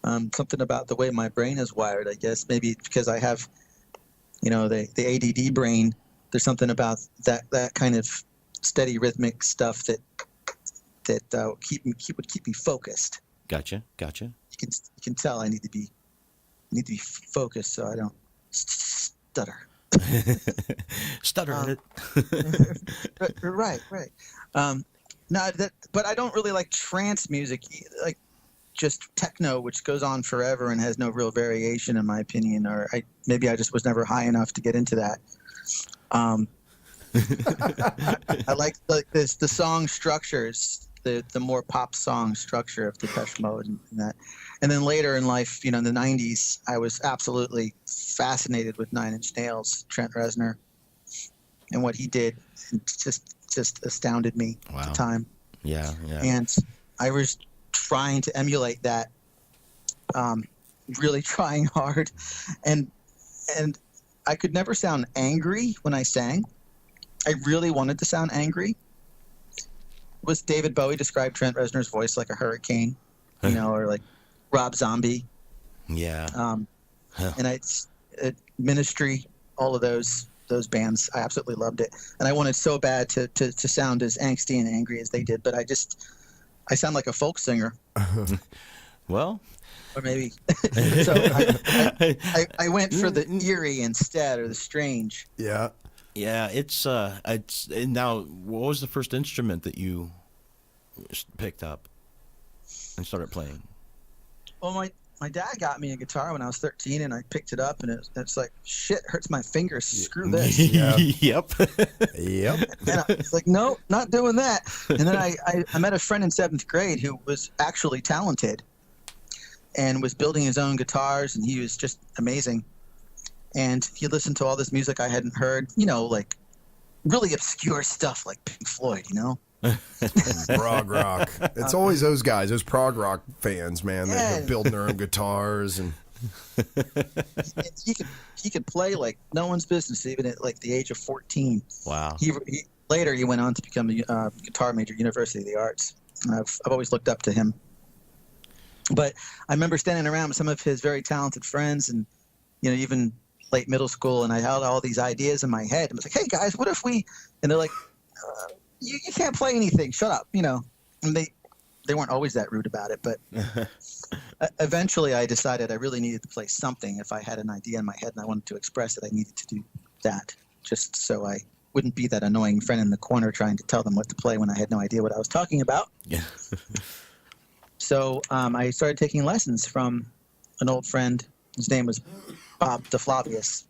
Something about the way my brain is wired, I guess. Maybe because I have, the ADD brain. There's something about that kind of steady rhythmic stuff that would keep me focused. Gotcha. You can tell I need to be focused so I don't stutter. Stutter at it. Right. No, but I don't really like trance music, like just techno, which goes on forever and has no real variation, in my opinion. Or maybe I just was never high enough to get into that. I like the song structures, the more pop song structure of Depeche Mode and that. And then later in life, in the 90s, I was absolutely fascinated with Nine Inch Nails, Trent Reznor, and what he did. Just astounded me at the time. Yeah. And I was trying to emulate that, really trying hard, and I could never sound angry when I sang. I really wanted to sound angry. Was David Bowie described Trent Reznor's voice like a hurricane, or like Rob Zombie? Yeah. And Ministry, all of those bands, I absolutely loved it, and I wanted so bad to sound as angsty and angry as they did, but I sound like a folk singer. Well, or maybe so I went for the eerie instead, or the strange. Yeah. It's and now, what was the first instrument that you picked up and started playing? Well, my dad got me a guitar when I was 13, and I picked it up, and it's like, shit, hurts my fingers. Screw this. Yep. And I was like, no, not doing that. And then I met a friend in 7th grade who was actually talented and was building his own guitars, and he was just amazing. And he listened to all this music I hadn't heard, like really obscure stuff like Pink Floyd, Prog rock. It's always those guys, those prog rock fans, man. They're building their own guitars, and he could play like no one's business, even at like the age of 14. Wow. Later he went on to become a guitar major at University of the Arts. I've always looked up to him. But I remember standing around with some of his very talented friends, and even late middle school, and I had all these ideas in my head. I was like, hey guys, what if we, and they're like, you can't play anything, shut up, and they weren't always that rude about it, but eventually I decided I really needed to play something. If I had an idea in my head and I wanted to express it, I needed to do that, just so I wouldn't be that annoying friend in the corner trying to tell them what to play when I had no idea what I was talking about. Yeah. So I started taking lessons from an old friend. His name was Bob DeFlavius.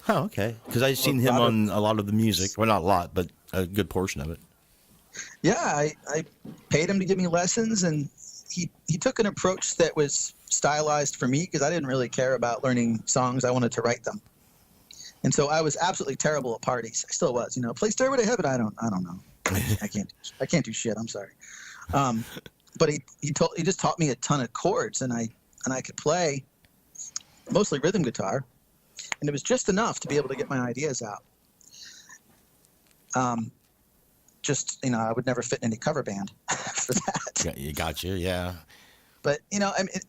Oh, okay. Because I've seen him on a lot of the music. Well, not a lot, but a good portion of it. Yeah, I paid him to give me lessons, and he took an approach that was stylized for me because I didn't really care about learning songs. I wanted to write them. And so I was absolutely terrible at parties. I still was. Play Stairway to Heaven. I don't know. I can't do shit. I'm sorry. But he just taught me a ton of chords, and I could play mostly rhythm guitar, and it was just enough to be able to get my ideas out. I would never fit in any cover band for that. You got you, yeah. But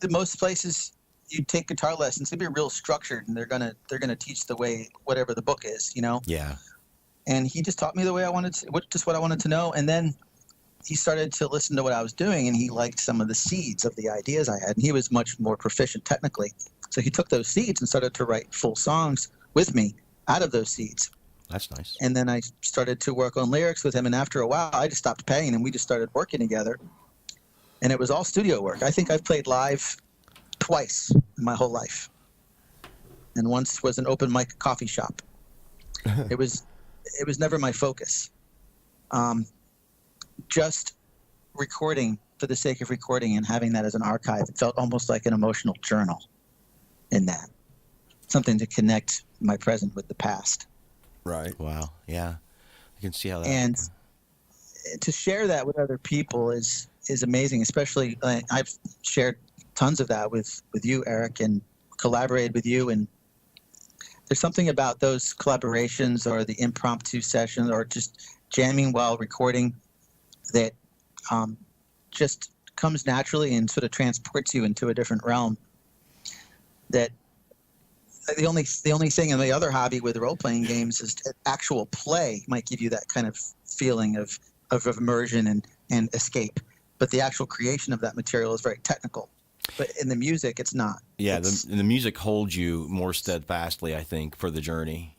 most places you take guitar lessons, they'd be real structured, and they're gonna teach the way whatever the book is, Yeah. And he just taught me the way I wanted to, what I wanted to know, and then he started to listen to what I was doing, and he liked some of the seeds of the ideas I had, and he was much more proficient technically. So he took those seeds and started to write full songs with me out of those seeds. That's nice. And then I started to work on lyrics with him, and after a while, I just stopped paying, and we just started working together. And it was all studio work. I think I've played live twice in my whole life. And once was an open mic coffee shop. It was never my focus. Just recording for the sake of recording and having that as an archive. It felt almost like an emotional journal in that. Something to connect my present with the past. Right. Wow. Yeah. I can see how that. And to share that with other people is amazing. Especially, I've shared tons of that with you, Eric, and collaborated with you. And there's something about those collaborations or the impromptu sessions or just jamming while recording that just comes naturally and sort of transports you into a different realm. That the only thing in the other hobby with role-playing games is actual play might give you that kind of feeling of immersion and escape. But the actual creation of that material is very technical. But in the music, it's not. Yeah, the music holds you more steadfastly, I think, for the journey.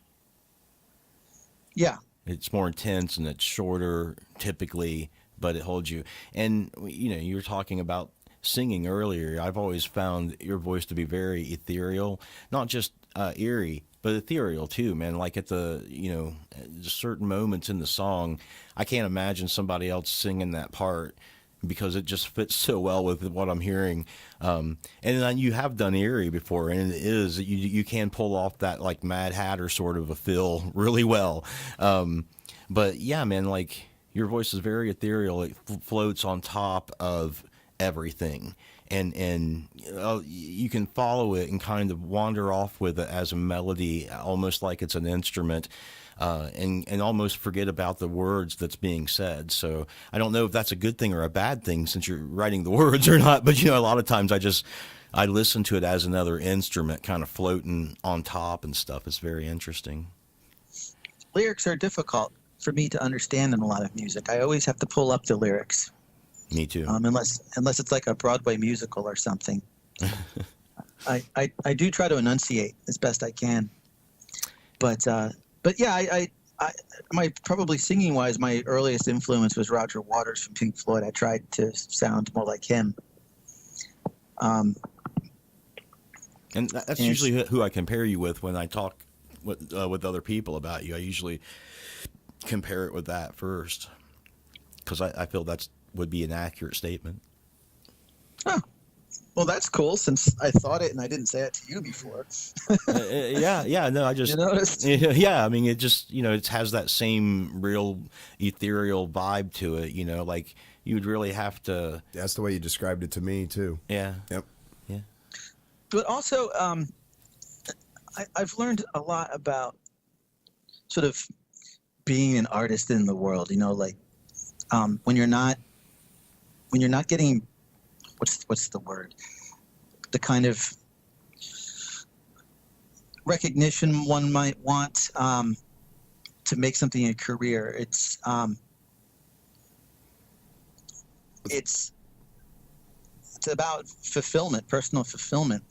Yeah. It's more intense and it's shorter, typically, but it holds you. And you were talking about singing earlier. I've always found your voice to be very ethereal, not just eerie, but ethereal too, man. Like at the certain moments in the song, I can't imagine somebody else singing that part, because it just fits so well with what I'm hearing. And then you have done eerie before, and it is, you can pull off that like Mad Hatter sort of a feel really well. But yeah, man, like your voice is very ethereal. It floats on top of everything. And you can follow it and kind of wander off with it as a melody, almost like it's an instrument. And almost forget about the words that's being said. So I don't know if that's a good thing or a bad thing, since you're writing the words or not. But a lot of times I listen to it as another instrument, kind of floating on top and stuff. It's very interesting. Lyrics are difficult for me to understand in a lot of music. I always have to pull up the lyrics. Me too. Unless it's like a Broadway musical or something. I do try to enunciate as best I can. But yeah, my probably singing wise, my earliest influence was Roger Waters from Pink Floyd. I tried to sound more like him. And that's usually who I compare you with when I talk with other people about you. I usually compare it with that first, because I feel that's would be an accurate statement. Oh. Well, that's cool, since I thought it and I didn't say it to you before. Yeah, no, I just... You noticed? Yeah, I mean, it just, it has that same real ethereal vibe to it, like you would really have to... That's the way you described it to me, too. Yeah. Yep. Yeah. But also, I've learned a lot about sort of being an artist in the world, like when you're not getting... What's the word? The kind of recognition one might want to make something a career. It's about fulfillment, personal fulfillment.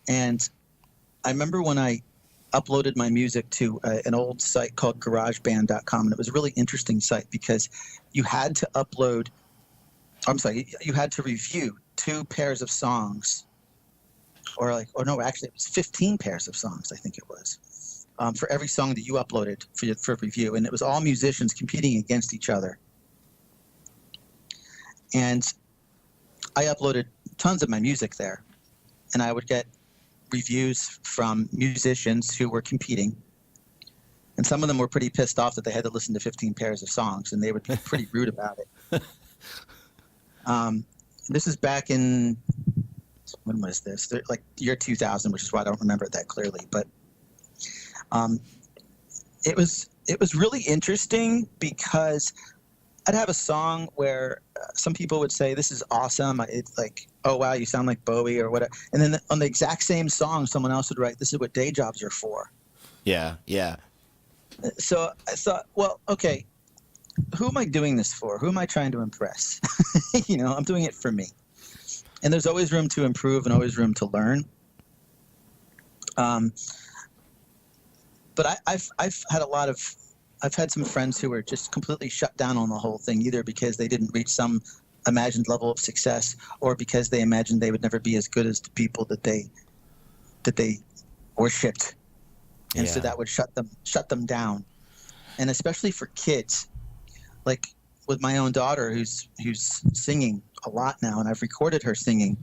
And I remember when I uploaded my music to an old site called GarageBand.com, and it was a really interesting site because you had to upload. You had to review 2 pairs of songs, actually it was 15 pairs of songs, I think it was, for every song that you uploaded for review. And it was all musicians competing against each other. And I uploaded tons of my music there, and I would get reviews from musicians who were competing. And some of them were pretty pissed off that they had to listen to 15 pairs of songs, and they would be pretty rude about it. This is back in, when was this? Like year 2000, which is why I don't remember it that clearly. But it was really interesting because I'd have a song where some people would say, "This is awesome." It's like, "Oh wow, you sound like Bowie" or whatever. And then on the exact same song, someone else would write, "This is what day jobs are for." Yeah. So I thought, well, okay. Who am I doing this for? Who am I trying to impress? I'm doing it for me. And there's always room to improve and always room to learn. But I've had some friends who were just completely shut down on the whole thing, either because they didn't reach some imagined level of success or because they imagined they would never be as good as the people that they worshipped. And so that would shut them down. And especially for kids, like with my own daughter who's singing a lot now, and I've recorded her singing.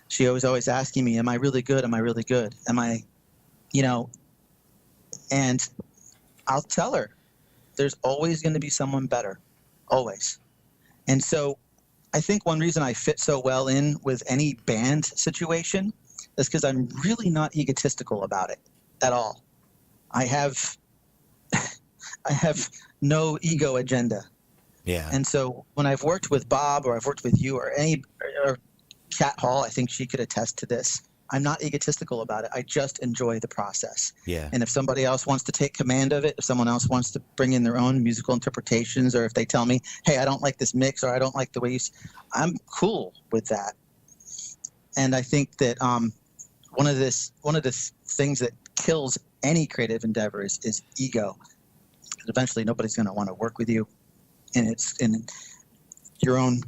She was always asking me, "Am I really good? Am I really good? Am I, And I'll tell her, there's always going to be someone better, always. And so I think one reason I fit so well in with any band situation is because I'm really not egotistical about it at all. I have no ego agenda. Yeah. And so when I've worked with Bob or I've worked with you or Kat Hall, I think she could attest to this. I'm not egotistical about it. I just enjoy the process. Yeah. And if somebody else wants to take command of it, if someone else wants to bring in their own musical interpretations, or if they tell me, "Hey, I don't like this mix," or "I don't like the way I'm cool with that. And I think that one of the things that kills any creative endeavor is ego. Eventually, nobody's going to want to work with you, and your own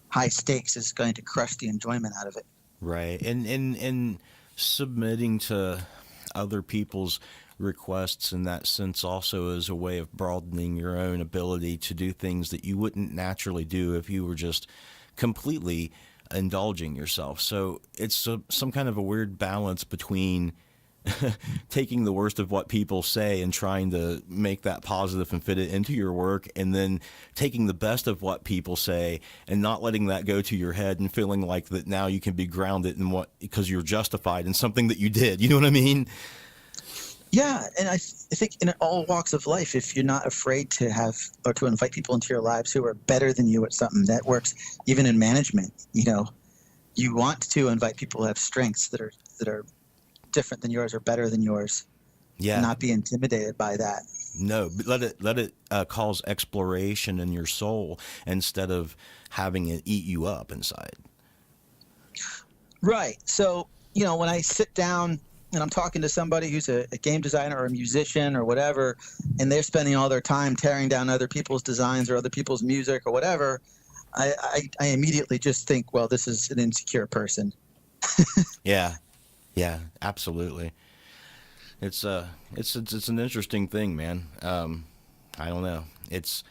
high stakes is going to crush the enjoyment out of it. Right. And submitting to other people's requests in that sense also is a way of broadening your own ability to do things that you wouldn't naturally do if you were just completely indulging yourself. So it's some kind of a weird balance between taking the worst of what people say and trying to make that positive and fit it into your work, and then taking the best of what people say and not letting that go to your head and feeling like that now you can be grounded in what, because you're justified in something that you did. You know what I mean? Yeah, and I think in all walks of life, if you're not afraid to have or to invite people into your lives who are better than you at something, that works even in management. You know, you want to invite people who have strengths that are different than yours or better than yours. Yeah. And not be intimidated by that. No, but let it cause exploration in your soul instead of having it eat you up inside. Right. So, you know, when I sit down and I'm talking to somebody who's a game designer or a musician or whatever, and they're spending all their time tearing down other people's designs or other people's music or whatever, I immediately just think, well, this is an insecure person. Yeah, absolutely. It's an interesting thing, man. I don't know. It's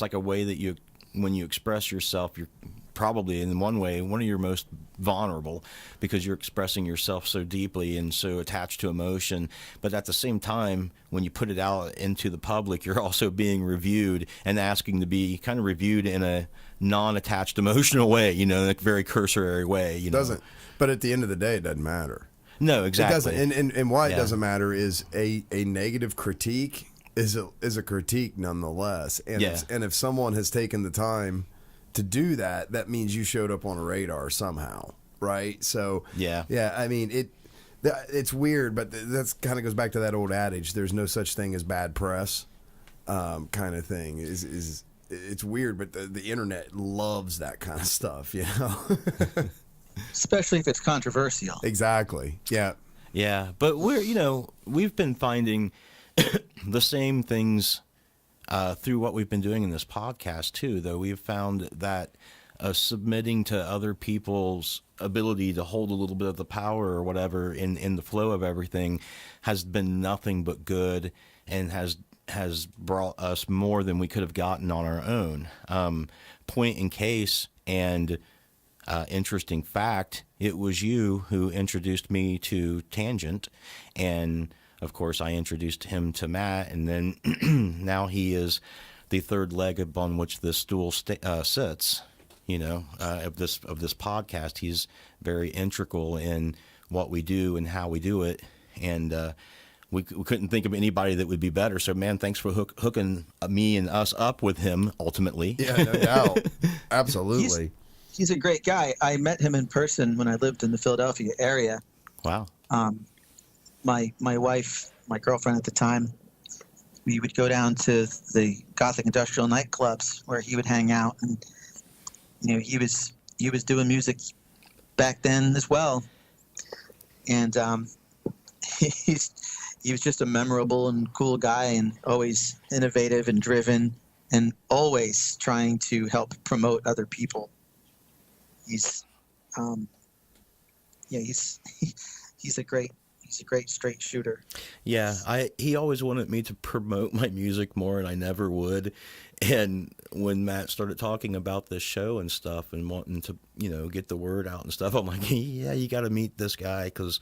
like a way that when you express yourself, you're probably in one way one of your most vulnerable, because you're expressing yourself so deeply and so attached to emotion. But at the same time, when you put it out into the public, you're also being reviewed and asking to be kind of reviewed in a non-attached emotional way, you know, in a very cursory way. You know? Doesn't. But at the end of the day, it doesn't matter. No, exactly. It doesn't. And why it doesn't matter is a negative critique is a critique nonetheless. And if someone has taken the time to do that, that means you showed up on a radar somehow, right? So yeah. I mean, it's weird, but that's kind of goes back to that old adage: "There's no such thing as bad press," kind of thing. It's weird, but the internet loves that kind of stuff, you know. Especially if it's controversial. Exactly. Yeah. Yeah, but we've been finding the same things through what we've been doing in this podcast too, though. We've found that submitting to other people's ability to hold a little bit of the power or whatever in the flow of everything has been nothing but good, and has brought us more than we could have gotten on our own. Point in case, and interesting fact, it was you who introduced me to Tangent, and of course I introduced him to Matt, and then now he is the third leg upon which this stool sits, you know, of this podcast. He's very integral in what we do and how we do it, and we couldn't think of anybody that would be better. So, man, thanks for hooking me and us up with him ultimately. Yeah, no doubt. Absolutely. He's a great guy. I met him in person when I lived in the Philadelphia area. Wow. My wife, my girlfriend at the time, we would go down to the Gothic industrial nightclubs where he would hang out, and you know, he was doing music back then as well, and he was just a memorable and cool guy, and always innovative and driven, and always trying to help promote other people. He's a great straight shooter. Yeah, he always wanted me to promote my music more, and I never would. And when Matt started talking about this show and stuff and wanting to, you know, get the word out and stuff, I'm like, yeah, you got to meet this guy because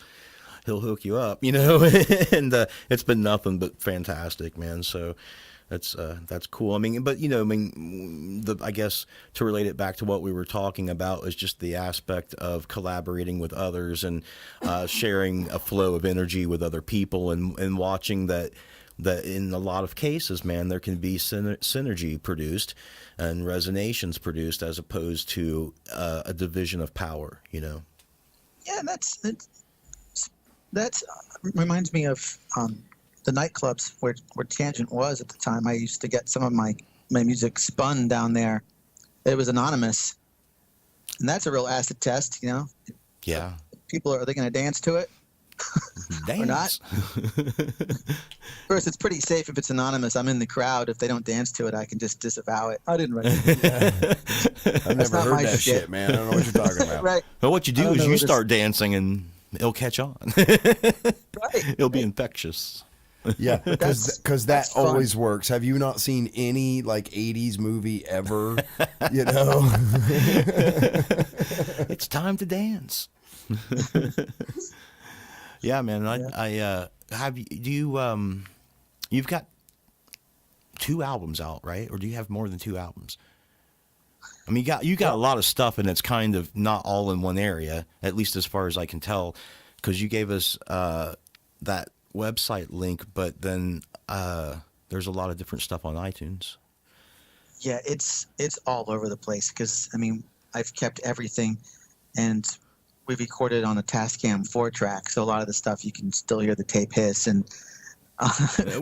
he'll hook you up, you know. And it's been nothing but fantastic, man. So that's cool. I mean, but you know, I mean, I guess to relate it back to what we were talking about is just the aspect of collaborating with others and sharing a flow of energy with other people, and watching that in a lot of cases, man, there can be synergy produced and resonations produced as opposed to a division of power, you know. Yeah, that reminds me of the nightclubs where Tangent was at the time. I used to get some of my music spun down there. It was anonymous, and that's a real acid test, you know. Yeah. Are they going to dance to it? Dance. First, it's pretty safe if it's anonymous. I'm in the crowd. If they don't dance to it, I can just disavow it. I didn't write it. I've never heard that shit, man. I don't know what you're talking about. Right. Well, what you do is you start dancing and it'll catch on. Right. It'll be infectious. Yeah, because that fun. always works. Have you not seen any like 80s movie ever? You know? It's time to dance. Yeah, man. I have you. Do you you've got 2 albums out, right? Or do you have more than 2 albums? I mean, you got a lot of stuff, and it's kind of not all in one area, at least as far as I can tell, because you gave us that website link, but then there's a lot of different stuff on iTunes. Yeah, it's all over the place because, I mean, I've kept everything, and we recorded on a Tascam 4-track, so a lot of the stuff you can still hear the tape hiss, and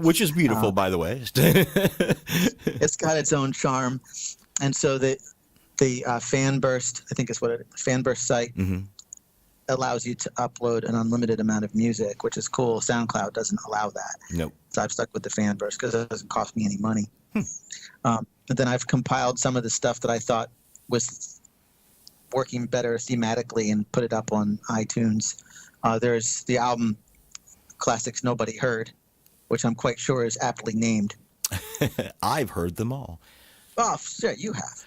which is beautiful, by the way. It's got its own charm, and so the fan burst, I think is what it fan burst site allows you to upload an unlimited amount of music, which is cool. SoundCloud doesn't allow that. Nope. So I've stuck with the fan burst because it doesn't cost me any money. But then I've compiled some of the stuff that I thought was working better thematically and put it up on iTunes. There's the album Classics Nobody Heard, which I'm quite sure is aptly named. I've heard them all. Oh, sure, you have.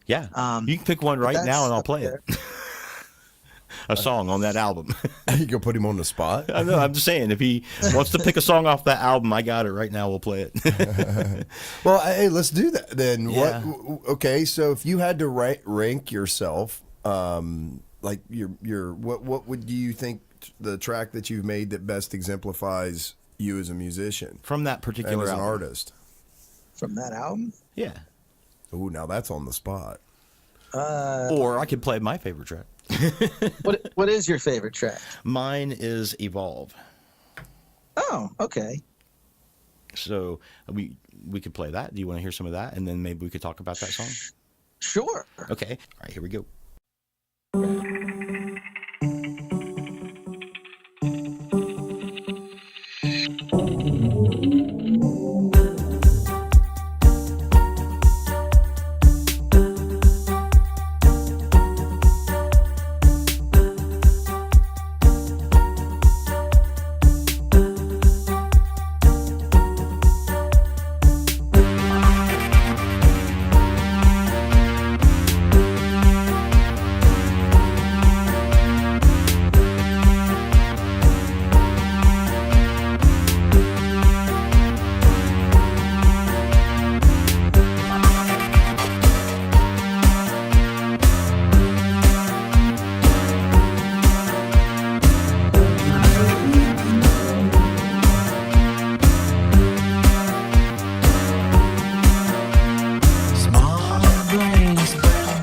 Yeah. You can pick one right now and I'll play it. A song on that album. You can put him on the spot. I know. I'm just saying, if he wants to pick a song off that album, I got it right now. We'll play it. Well, hey, let's do that then. Yeah. Okay, so if you had to rank yourself, like what would you think the track that you've made that best exemplifies you as a musician From that particular and as an album. artist? From that album? Yeah. Ooh, now that's on the spot. Or I could play my favorite track. What is your favorite track? Mine is Evolve. Oh, okay. So we could play that. Do you want to hear some of that? And then maybe we could talk about that song? Sure. Okay. All right, here we go.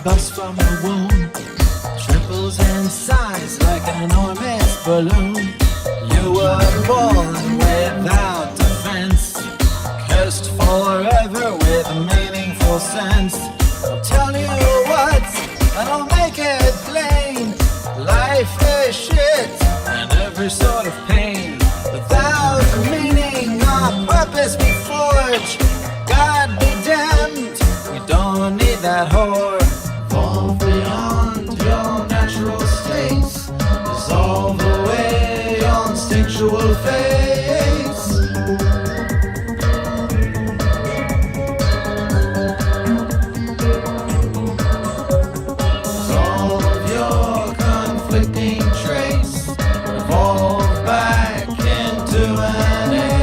bust from the womb, triples in size like an enormous balloon. You were born without defense, cursed forever with a meaningful sense. I'll tell you what, and I'll make it plain. Life is shit and every sort of pain. Without meaning or purpose we forge, God be damned, we don't need that whore. Evolve beyond your natural states, dissolve away your instinctual fates. Dissolve your conflicting traits, evolve back into an ape.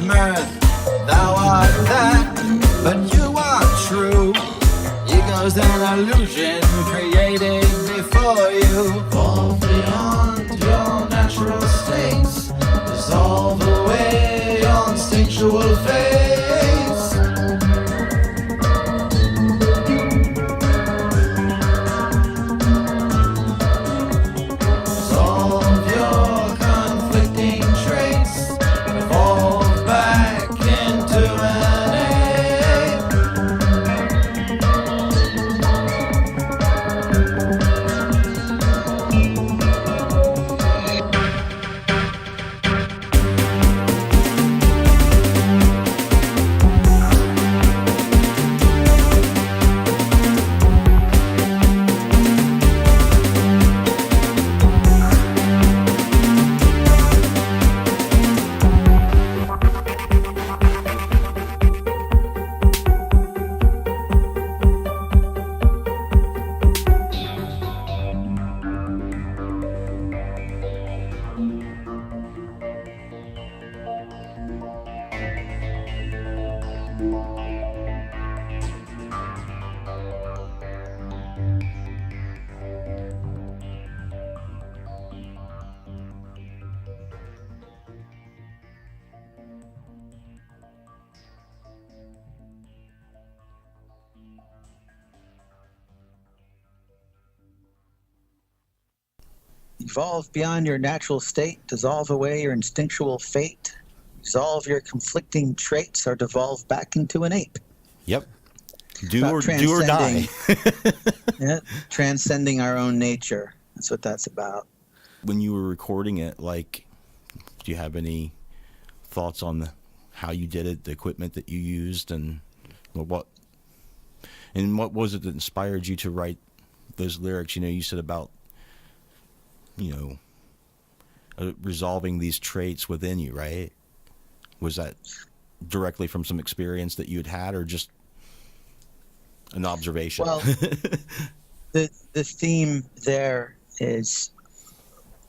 mirth. Thou art that, but you are true. Ego's an illusion created before you. Fall beyond your natural states. Dissolve away your instinctual fates. Dissolve your conflicting traits. Evolve back into an ape. Evolve beyond your natural state, dissolve away your instinctual fate, resolve your conflicting traits, or devolve back into an ape. Yep. Do or die. Yeah, transcending our own nature. That's what that's about. When you were recording it, like, do you have any thoughts on how you did it, the equipment that you used, and what was it that inspired you to write those lyrics? You know, you said about, resolving these traits within you, right? Was that directly from some experience that you had, or just an observation? Well, the theme there is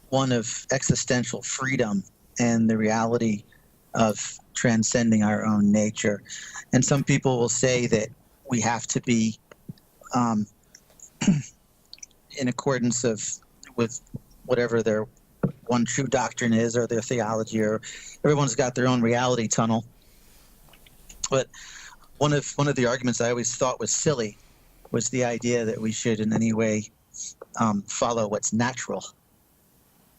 one of existential freedom and the reality of transcending our own nature. And some people will say that we have to be in accordance with whatever their one true doctrine is, or their theology, or everyone's got their own reality tunnel. But one of the arguments I always thought was silly was the idea that we should in any way follow what's natural.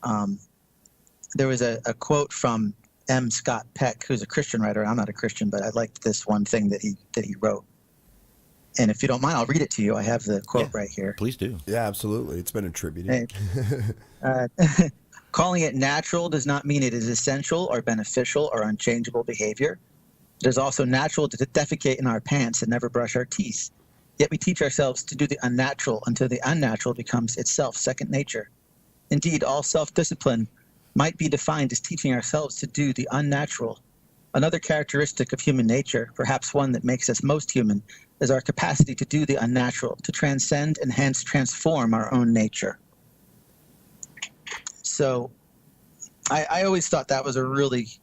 There was a quote from M. Scott Peck, who's a Christian writer. I'm not a Christian, but I liked this one thing that he wrote. And if you don't mind, I'll read it to you. I have the quote right here. Please do. Yeah, absolutely. It's been attributed. Calling it natural does not mean it is essential or beneficial or unchangeable behavior. It is also natural to defecate in our pants and never brush our teeth. Yet we teach ourselves to do the unnatural until the unnatural becomes itself second nature. Indeed, all self-discipline might be defined as teaching ourselves to do the unnatural. Another characteristic of human nature, perhaps one that makes us most human, is our capacity to do the unnatural, to transcend and hence transform our own nature. So I always thought that was a really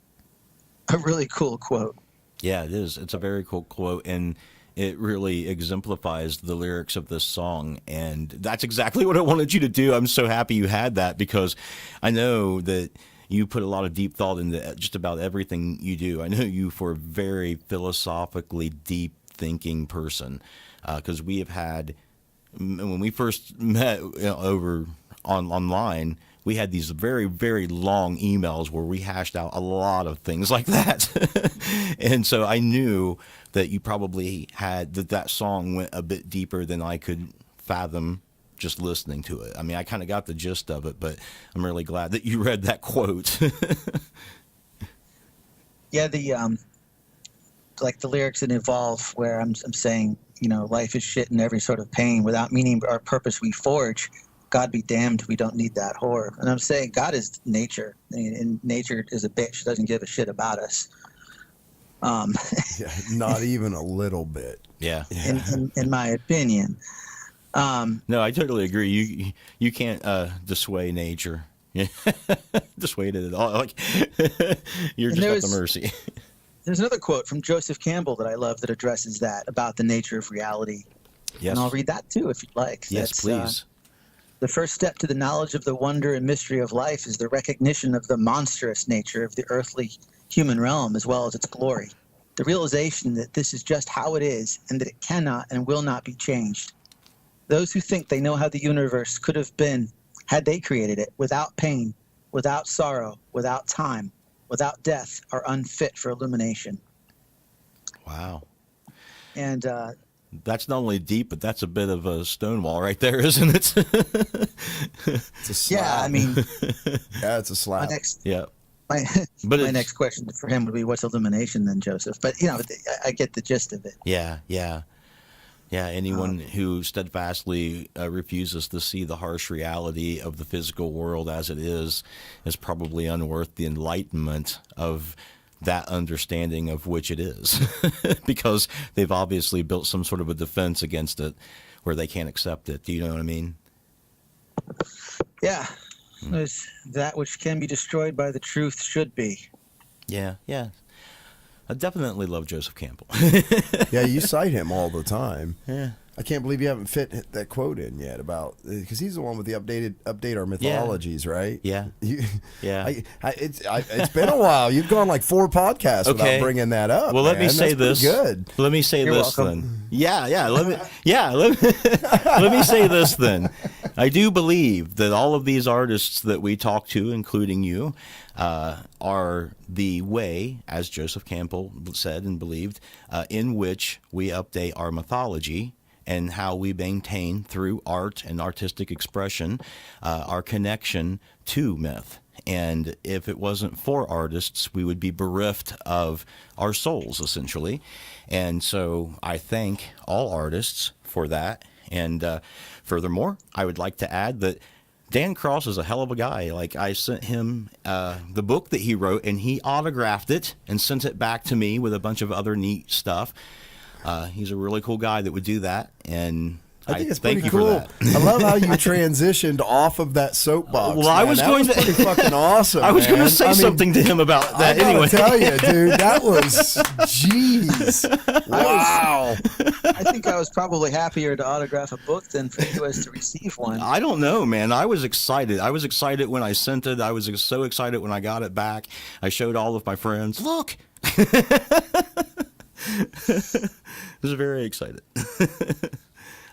cool quote. Yeah, it is. It's a very cool quote, and it really exemplifies the lyrics of this song, and that's exactly what I wanted you to do. I'm so happy you had that, because I know that you put a lot of deep thought into just about everything you do. I know you for a very philosophically deep thinking person, because we have had, when we first met over online, we had these very, very long emails where we hashed out a lot of things like that. And so I knew that you probably had that song went a bit deeper than I could fathom just listening to it. I mean, I kind of got the gist of it, but I'm really glad that you read that quote. Yeah, like the lyrics in Evolve, where I'm saying, life is shit and every sort of pain. Without meaning or purpose we forge. God be damned, we don't need that whore. And I'm saying God is nature, and nature is a bitch. Doesn't give a shit about us. Yeah, not even a little bit. Yeah. In my opinion. No, I totally agree. You can't dissuade nature. Dissuade it at all. Like, you're just at the mercy. There's another quote from Joseph Campbell that I love that addresses that about the nature of reality. Yes. And I'll read that too if you'd like. Yes, please. The first step to the knowledge of the wonder and mystery of life is the recognition of the monstrous nature of the earthly human realm as well as its glory. The realization that this is just how it is and that it cannot and will not be changed. Those who think they know how the universe could have been had they created it without pain, without sorrow, without time, without death are unfit for illumination. Wow. And that's not only deep, but that's a bit of a stonewall right there, isn't it? It's a slap. yeah, I mean, Yeah, it's a slap. Yeah. my next question for him would be, what's illumination then, Joseph? But, I get the gist of it. Yeah. Anyone who steadfastly refuses to see the harsh reality of the physical world as it is probably unworth the enlightenment of that understanding of which it is, because they've obviously built some sort of a defense against it where they can't accept it. Do you know what I mean? Yeah. There's that which can be destroyed by the truth should be. Yeah. I definitely love Joseph Campbell. Yeah, you cite him all the time. Yeah. I can't believe you haven't fit that quote in yet about, because he's the one with the update our mythologies, right? Yeah. Yeah. It's been a while. You've gone like 4 podcasts without bringing that up. Well, let me man. say That's this. Good. Let me say You're this welcome. then. Let me say this then. I do believe that all of these artists that we talk to, including you, are the way, as Joseph Campbell said and believed, in which we update our mythology and how we maintain through art and artistic expression our connection to myth. And if it wasn't for artists, we would be bereft of our souls, essentially. And so I thank all artists for that. And furthermore, I would like to add that Dan Cross is a hell of a guy. Like, I sent him the book that he wrote, and he autographed it and sent it back to me with a bunch of other neat stuff. He's a really cool guy that would do that, and I think it's thank pretty you cool. for that. I love how you transitioned off of that soapbox. Well, I was that going was to pretty fucking awesome. I was going man. to say something to him about that I gotta anyway. tell you, dude, that was jeez. Wow. I think I was probably happier to autograph a book than for you as to receive one. I don't know, man. I was excited. I was excited when I sent it. I was so excited when I got it back. I showed all of my friends, look. I was very excited.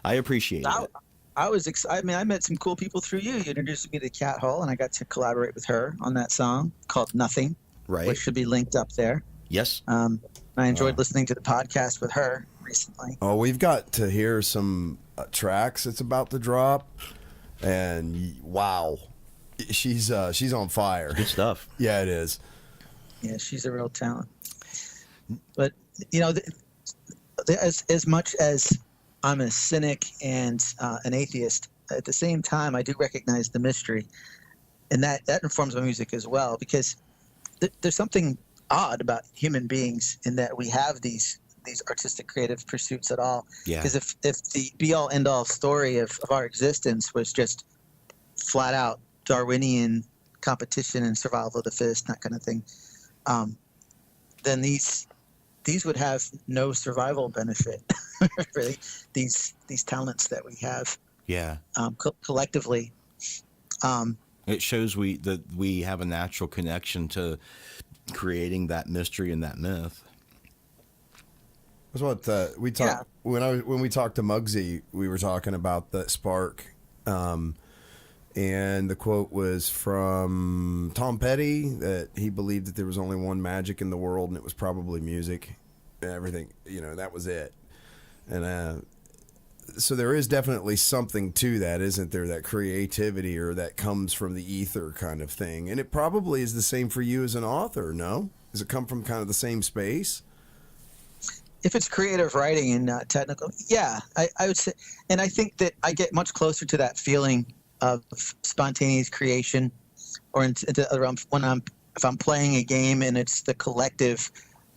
I appreciate it. I was excited. I mean, I met some cool people through you. You introduced me to Cat Hall, and I got to collaborate with her on that song called Nothing, Right. which should be linked up there. Yes. I enjoyed listening to the podcast with her recently. Oh, we've got to hear some tracks that's about to drop, and wow, she's on fire. Good stuff. Yeah, it is. Yeah, she's a real talent. But as much as I'm a cynic and an atheist, at the same time, I do recognize the mystery, and that informs my music as well. Because there's something odd about human beings in that we have these artistic creative pursuits at all. Yeah. Because if the be all end all story of our existence was just flat out Darwinian competition and survival of the fittest, that kind of thing, then these would have no survival benefit. Really, these talents that we have, Yeah. Collectively. It shows that we have a natural connection to creating that mystery and that myth. That's what we talked when we talked to Muggsy. We were talking about the spark, and the quote was from Tom Petty that he believed that there was only one magic in the world, and it was probably music. And everything, that was it. And so there is definitely something to that, isn't there? That creativity or that comes from the ether kind of thing. And it probably is the same for you as an author, no? Does it come from kind of the same space? If it's creative writing and not technical, yeah, I would say. And I think that I get much closer to that feeling of spontaneous creation, or into the other realm if I'm playing a game and it's the collective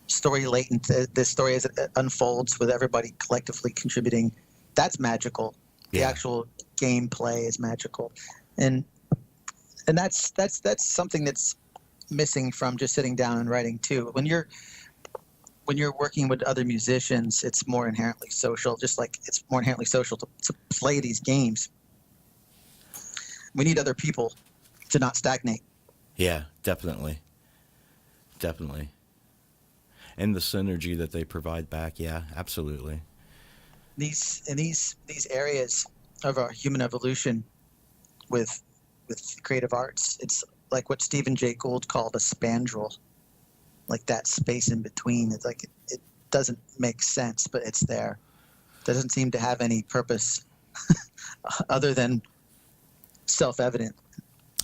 story latent, the story as it unfolds with everybody collectively contributing. That's magical. The actual gameplay is magical, and that's something that's missing from just sitting down and writing too. When you're when you're working with other musicians, it's more inherently social, just like it's more inherently social to play these games. We need other people to not stagnate. Yeah, definitely. Definitely. And the synergy that they provide back, yeah, absolutely. These areas of our human evolution with creative arts, it's like what Stephen Jay Gould called a spandrel. Like that space in between. It's like it doesn't make sense, but it's there. Doesn't seem to have any purpose other than self-evident.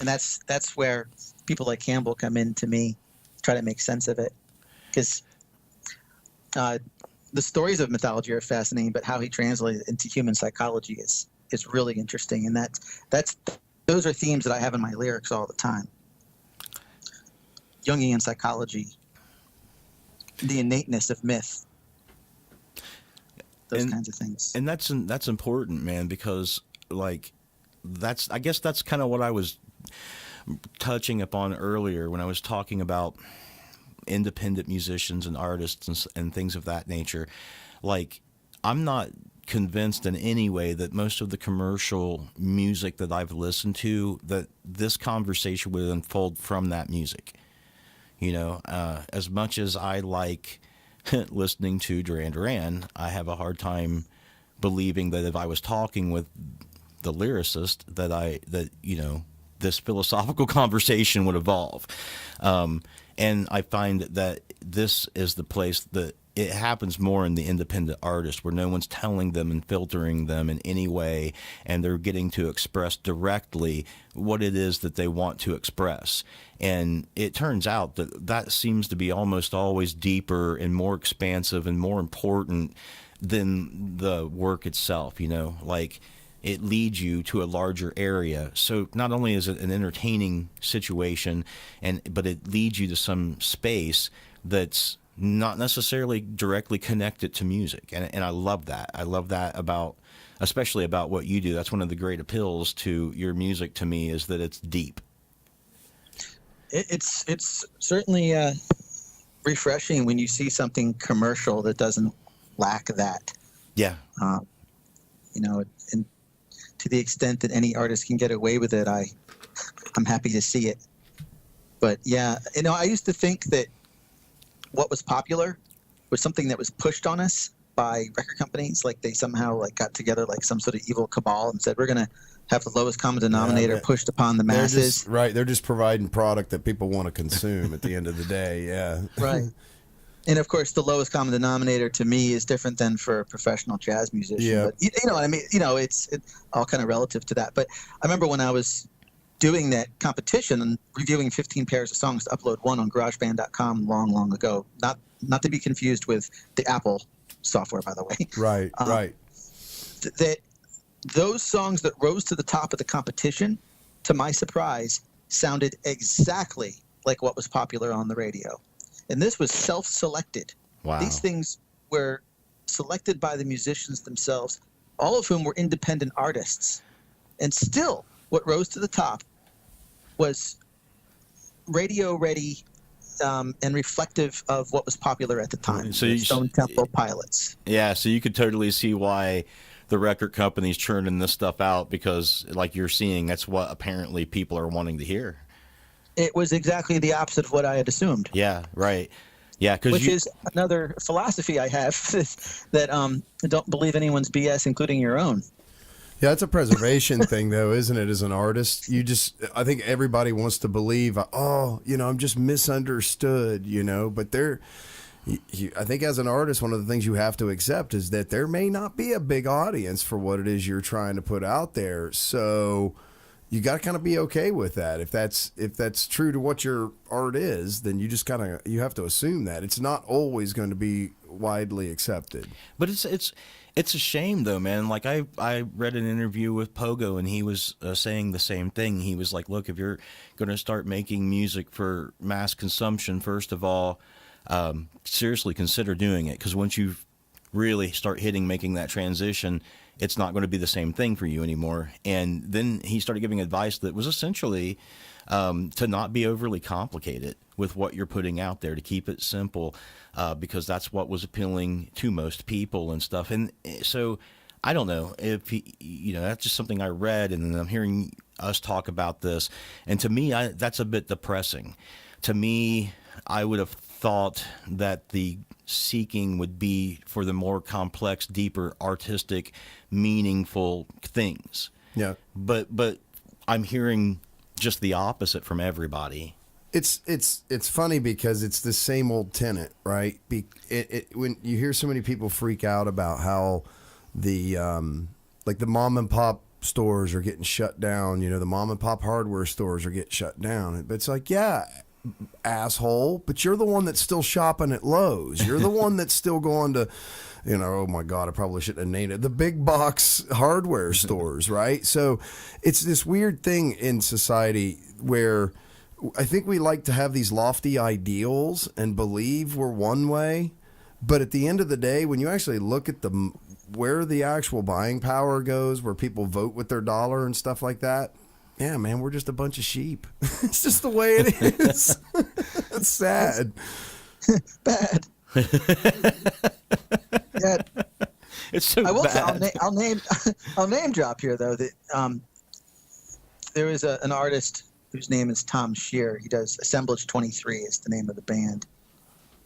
And that's where people like Campbell come in to me, try to make sense of it. Because the stories of mythology are fascinating, but how he translated it into human psychology is really interesting. And those are themes that I have in my lyrics all the time. Jungian psychology, the innateness of myth, those kinds of things. And that's important, man, because like I guess that's kind of what I was touching upon earlier when I was talking about independent musicians and artists and things of that nature. Like, I'm not convinced in any way that most of the commercial music that I've listened to, that this conversation would unfold from that music. You know, as much as I like listening to Duran Duran, I have a hard time believing that if I was talking with the lyricist that you know, this philosophical conversation would evolve. And I find that this is the place that it happens more in the independent artist, where no one's telling them and filtering them in any way, and they're getting to express directly what it is that they want to express. And it turns out that seems to be almost always deeper and more expansive and more important than the work itself, you know, like it leads you to a larger area. So not only is it an entertaining situation, but it leads you to some space that's not necessarily directly connected to music. And I love that. I love that especially about what you do. That's one of the great appeals to your music to me, is that it's deep. It's certainly refreshing when you see something commercial that doesn't lack that. Yeah. You know, and to the extent that any artist can get away with it, I'm happy to see it. But yeah, you know, I used to think that what was popular was something that was pushed on us by record companies. Like they somehow like got together like some sort of evil cabal and said, we're going to have the lowest common denominator pushed upon the masses. They're just providing product that people want to consume at the end of the day. Yeah. Right. And of course, the lowest common denominator to me is different than for a professional jazz musician. Yeah. But you know what I mean? You know, it's all kind of relative to that. But I remember when I was doing that competition and reviewing 15 pairs of songs to upload one on GarageBand.com long ago. Not to be confused with the Apple software, by the way. Right, right. That those songs that rose to the top of the competition, to my surprise, sounded exactly like what was popular on the radio. And this was self-selected. Wow. These things were selected by the musicians themselves, all of whom were independent artists. And still, what rose to the top was radio ready and reflective of what was popular at the time. So Stone Temple Pilots. Yeah, so you could totally see why the record company's churning this stuff out, because like you're seeing, that's what apparently people are wanting to hear. It was exactly the opposite of what I had assumed. Yeah, right. Yeah, which is another philosophy I have, that don't believe anyone's BS, including your own. Yeah, it's a preservation thing, though, isn't it? As an artist, I think everybody wants to believe, oh, you know, I'm just misunderstood, you know. But I think as an artist, one of the things you have to accept is that there may not be a big audience for what it is you're trying to put out there. So you got to kind of be okay with that. If that's true to what your art is, then you just you have to assume that it's not always going to be widely accepted. But it's a shame, though, man. Like I read an interview with Pogo, and he was saying the same thing. He was like, look, if you're going to start making music for mass consumption, first of all, seriously consider doing it, because once you really start making that transition, it's not going to be the same thing for you anymore. And then he started giving advice that was essentially to not be overly complicated with what you're putting out there, to keep it simple, because that's what was appealing to most people and stuff. And so I don't know if, that's just something I read, and I'm hearing us talk about this. And to me, that's a bit depressing. To me, I would have thought that the seeking would be for the more complex, deeper, artistic, meaningful things. Yeah. But I'm hearing just the opposite from everybody. It's funny because it's the same old tenet, right? When you hear so many people freak out about how the the mom and pop stores are getting shut down, the mom and pop hardware stores are getting shut down. But it's like, yeah, asshole, but you're the one that's still shopping at Lowe's. You're the one that's still going to, oh my God, I probably shouldn't have named it, the big box hardware stores, right? So it's this weird thing in society where I think we like to have these lofty ideals and believe we're one way, but at the end of the day, when you actually look at where the actual buying power goes, where people vote with their dollar and stuff like that, yeah, man, we're just a bunch of sheep. It's just the way it is. It's sad. Bad. Yeah. It's so bad. I'll name drop here though that there is an artist whose name is Tom Shear. He does Assemblage 23 is the name of the band,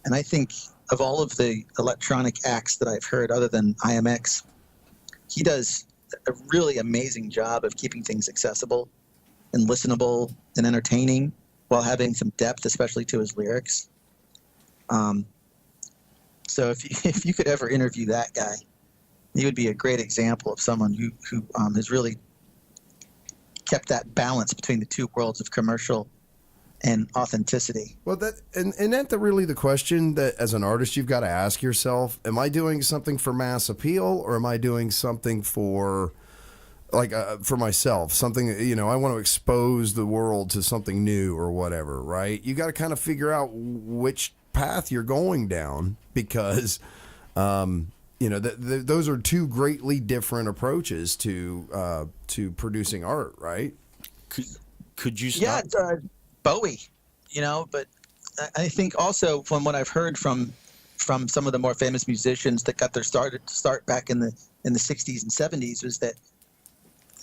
and I think of all of the electronic acts that I've heard, other than IMX, he does a really amazing job of keeping things accessible and listenable and entertaining while having some depth, especially to his lyrics. So if you could ever interview that guy, he would be a great example of someone who has really kept that balance between the two worlds of commercial and authenticity. Well, isn't that really the question that as an artist you've got to ask yourself? Am I doing something for mass appeal, or am I doing something for myself? Something, I want to expose the world to something new or whatever, right? You got to kind of figure out which path you're going down, because those are two greatly different approaches to producing art, right? Could you stop? Yeah, Bowie, but I think also from what I've heard from some of the more famous musicians that got their start back in the 60s and 70s was that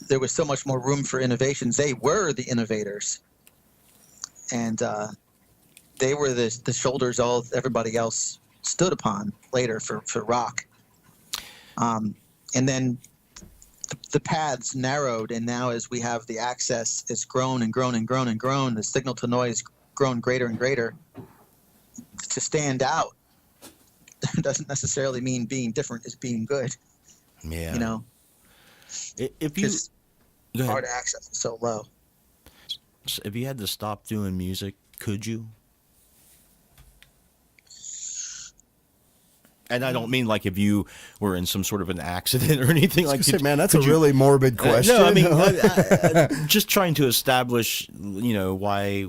there was so much more room for innovations. They were the innovators, and they were the shoulders everybody else stood upon later for rock. And then the paths narrowed, and now as we have the access, it's grown and grown and grown and grown. The signal to noise grown greater and greater. To stand out doesn't necessarily mean being different is being good. Yeah. If you hard access is so low. If you had to stop doing music, could you? And I don't mean like if you were in some sort of an accident or anything like that. Man, that's a really morbid question. No, I mean, just trying to establish, why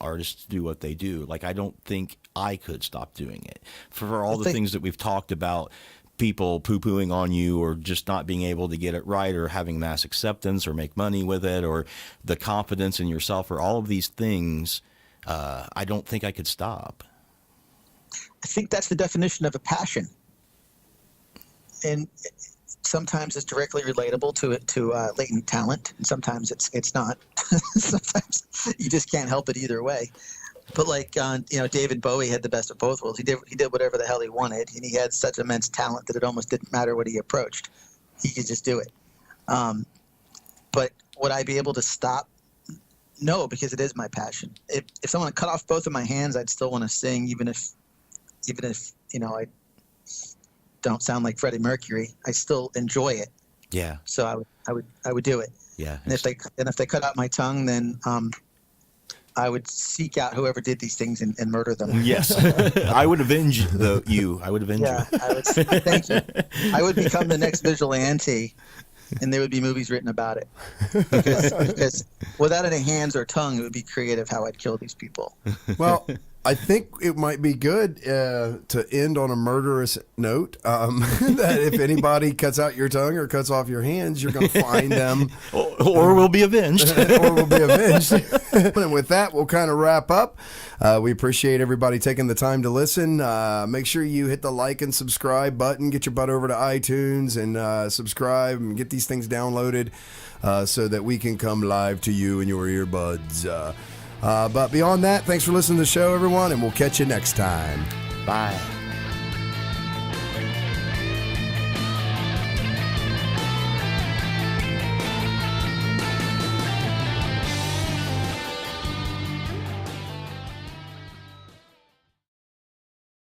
artists do what they do. Like, I don't think I could stop doing it for all the things that we've talked about. People poo-pooing on you, or just not being able to get it right, or having mass acceptance, or make money with it, or the confidence in yourself, or all of these things. I don't think I could stop. I think that's the definition of a passion, and sometimes it's directly relatable to latent talent, and sometimes it's not. Sometimes you just can't help it either way. But David Bowie had the best of both worlds. He did whatever the hell he wanted, and he had such immense talent that it almost didn't matter what he approached. He could just do it. But would I be able to stop? No, because it is my passion. If someone cut off both of my hands, I'd still want to sing, even if I don't sound like Freddie Mercury. I still enjoy it. Yeah. So I would do it. Yeah. And if they cut out my tongue, then I would seek out whoever did these things and murder them. Yes. I would avenge you. I would avenge you. I would. Thank you. I would become the next vigilante, and there would be movies written about it. Because without any hands or tongue, it would be creative how I'd kill these people. Well, I think it might be good to end on a murderous note. That if anybody cuts out your tongue or cuts off your hands, you're going to find them. Or will be avenged. Or will be avenged. And with that, we'll kind of wrap up. We appreciate everybody taking the time to listen. Make sure you hit the like and subscribe button. Get your butt over to iTunes and subscribe and get these things downloaded so that we can come live to you in your earbuds. But beyond that, thanks for listening to the show, everyone, and we'll catch you next time. Bye.